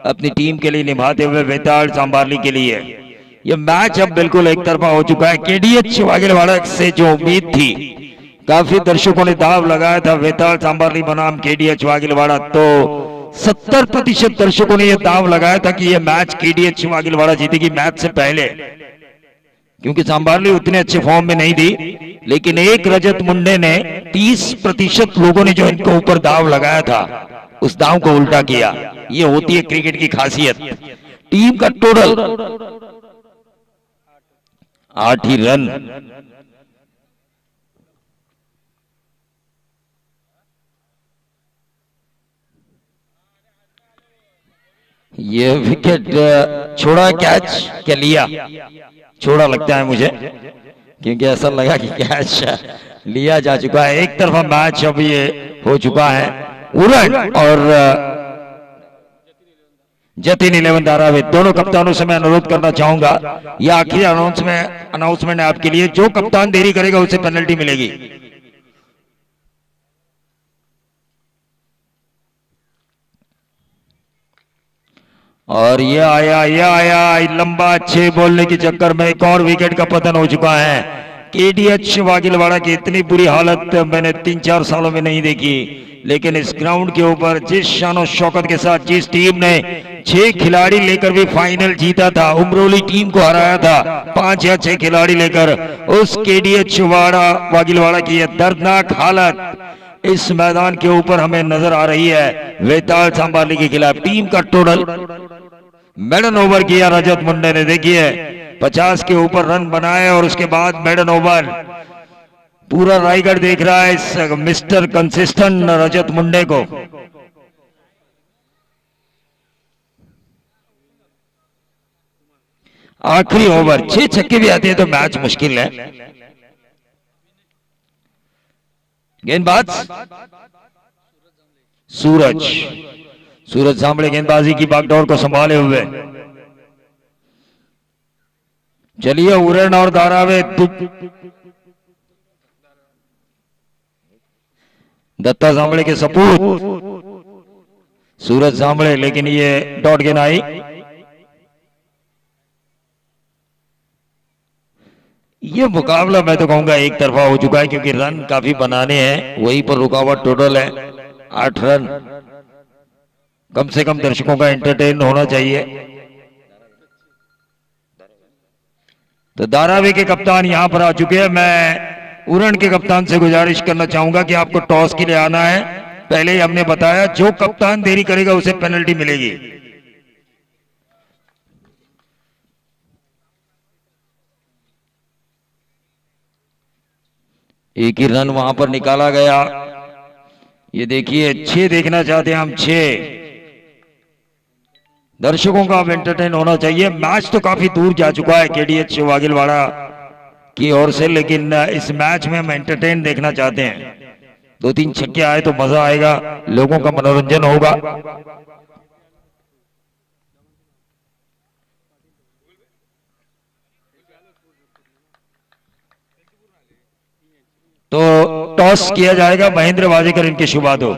अपनी टीम के लिए निभाते हुए वेताल सांबारली के लिए यह मैच अब बिल्कुल एक तरफा हो चुका है। केडीएच वागेलवाड़ा से जो उम्मीद थी, काफी दर्शकों ने दाव लगाया था वेताल सांबारली बनाम केडीएच वागेलवाड़ा, तो 70% दर्शकों ने यह दाव लगाया था कि यह मैच केडीएच वागेलवाड़ा जीतेगी मैच से पहले, क्योंकि सांबारली उतने अच्छे फॉर्म में नहीं थी। लेकिन एक रजत मुंडे ने 30% लोगों ने जो इनके ऊपर दाव लगाया था उस दाव को उल्टा किया। ये होती है क्रिकेट की खासियत। टीम का टोटल 8 ही रन। ये विकेट छोड़ा, कैच क्या लिया? छोड़ा लगता है मुझे, क्योंकि ऐसा लगा कि कैच लिया जा चुका है। एक तरफा मैच अब ये हो चुका है। उरण और जतिन 11 धाराविद दोनों कप्तानों से मैं अनुरोध करना चाहूंगा, यह आखिरी अनाउंसमेंट है आपके लिए, जो कप्तान देरी करेगा उसे पेनल्टी मिलेगी। और ये आया लंबा 6 बोलने के चक्कर में एक और विकेट का पतन हो चुका है। केडीएच वागेलवाड़ा की इतनी बुरी हालत मैंने 3-4 सालों में नहीं देखी, लेकिन इस ग्राउंड के ऊपर जिस शानो शौकत के साथ जिस टीम ने 6 खिलाड़ी लेकर भी फाइनल जीता था, उमरोली टीम को हराया था 5 या 6 खिलाड़ी लेकर, उस केडीएच वागेलवाड़ा की यह दर्दनाक हालत इस मैदान के ऊपर हमें नजर आ रही है वेताल सांबारली के खिलाफ। टीम का टोटल मेडन ओवर किया रजत मुंडे ने, देखिए 50 के ऊपर रन बनाए और उसके बाद मेडन ओवर। पूरा रायगढ़ देख रहा है इस मिस्टर कंसिस्टेंट रजत मुंडे को। आखिरी ओवर 6 छक्के भी आते हैं तो मैच मुश्किल है। गेंदबाज सूरज जांबले गेंदबाजी की बागडोर को संभाले हुए। चलिए उरण और धाराविद, दत्ता जांबले के सपूत सूरज जांबले, लेकिन ये डॉट गेंद आई। ये मुकाबला मैं तो कहूंगा एक तरफा हो चुका है, क्योंकि रन काफी बनाने हैं, वहीं पर रुकावट टोटल है 8 रन। कम से कम दर्शकों का एंटरटेन होना चाहिए। तो धारावी के कप्तान यहां पर आ चुके हैं। मैं उरण के कप्तान से गुजारिश करना चाहूंगा कि आपको टॉस के लिए आना है। पहले ही हमने बताया, जो कप्तान देरी करेगा उसे पेनल्टी मिलेगी। एक ही रन वहां पर निकाला गया। ये देखिए 6 देखना चाहते हैं हम, 6 दर्शकों का अब एंटरटेन होना चाहिए। मैच तो काफी दूर जा चुका है केडीएच वागेलवाड़ा की ओर से, लेकिन इस मैच में हम एंटरटेन देखना चाहते हैं। 2-3 छक्के आए तो मजा आएगा, लोगों का मनोरंजन होगा। तो टॉस किया जाएगा, महेंद्र वाजेकर इनके शुभातो।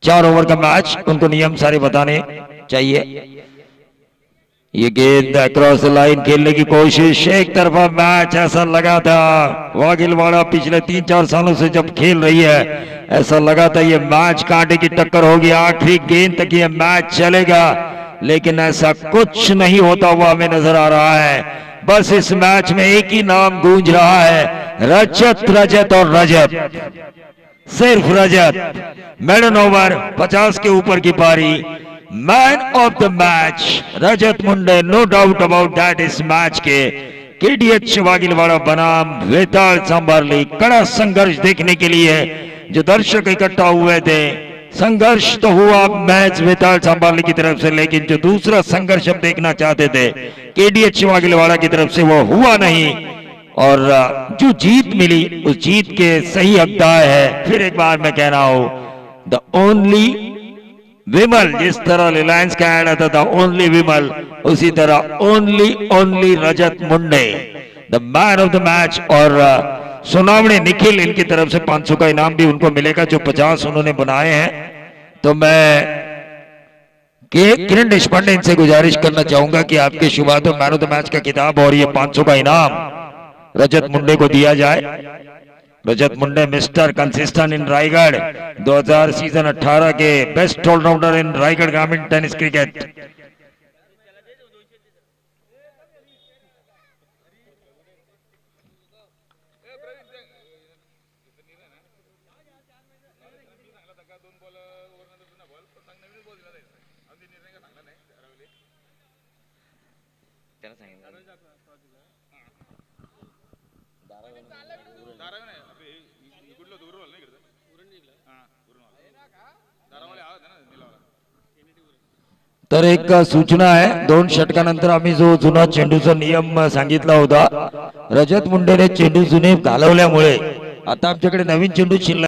4 ओवर का मैच, उनको नियम सारे बताने चाहिए। ये गेंद अक्रॉस लाइन खेलने की कोशिश, एक तरफा मैच ऐसा लगा था। वागेलवाड़ा पिछले 3-4 सालों से जब खेल रही है, ऐसा लगा था ये मैच कांटे की टक्कर होगी, आखिरी गेंद तक ये मैच चलेगा, लेकिन ऐसा कुछ नहीं होता हुआ हमें नजर आ रहा है। बस इस मैच में एक ही नाम गूंज रहा है, रजत रजत और रजत, सिर्फ रजत। मेडन ओवर 50 के ऊपर की पारी, man of the match Rajat Munde, no doubt about that. इस मैच के केडीएच वागेलवाड़ा बनाम वेताल सांबारली, कड़ा संघर्ष देखने के लिए जो दर्शक इकट्ठा हुए थे संघर्ष तो हुआ मैच वेताल सांबाली की तरफ से, लेकिन जो दूसरा संघर्ष हम देखना चाहते थे केडीएच वागिलवाड़ा की तरफ से वो हुआ नहीं, और जो जीत मिली उस जीत के सही हकदार है, फिर एक बार मैं कह रहा हूं, द ओनली विमल। जिस तरह रिलायंस का ऐड आता था ओनली विमल, उसी तरह only Rajat Munde the man of the match. और सुनावणे निखिल इनकी तरफ से 500 का इनाम भी उनको मिलेगा जो 50 उन्होंने बनाए हैं। तो मैं किरण देशपांडे इनसे गुजारिश करना चाहूंगा कि आपके शुभारंभ मैन ऑफ द मैच का किताब और ये 500 का इनाम रजत मुंडे को दिया जाए। Rajat Munde mister consistent in Raigad 2000 season 18 के बेस्ट ऑलराउंडर इन रायगढ़ ग्रामीण टेनिस क्रिकेट। तर एक सूचना आहे, 2 षटकानंतर आम्ही जो जुना चेंडूचा नियम सांगितला होता, रजत मुंडेने चेंडू जुने घालवल्यामुळे आता आमच्याकडे नवीन चेंडू शिल्लक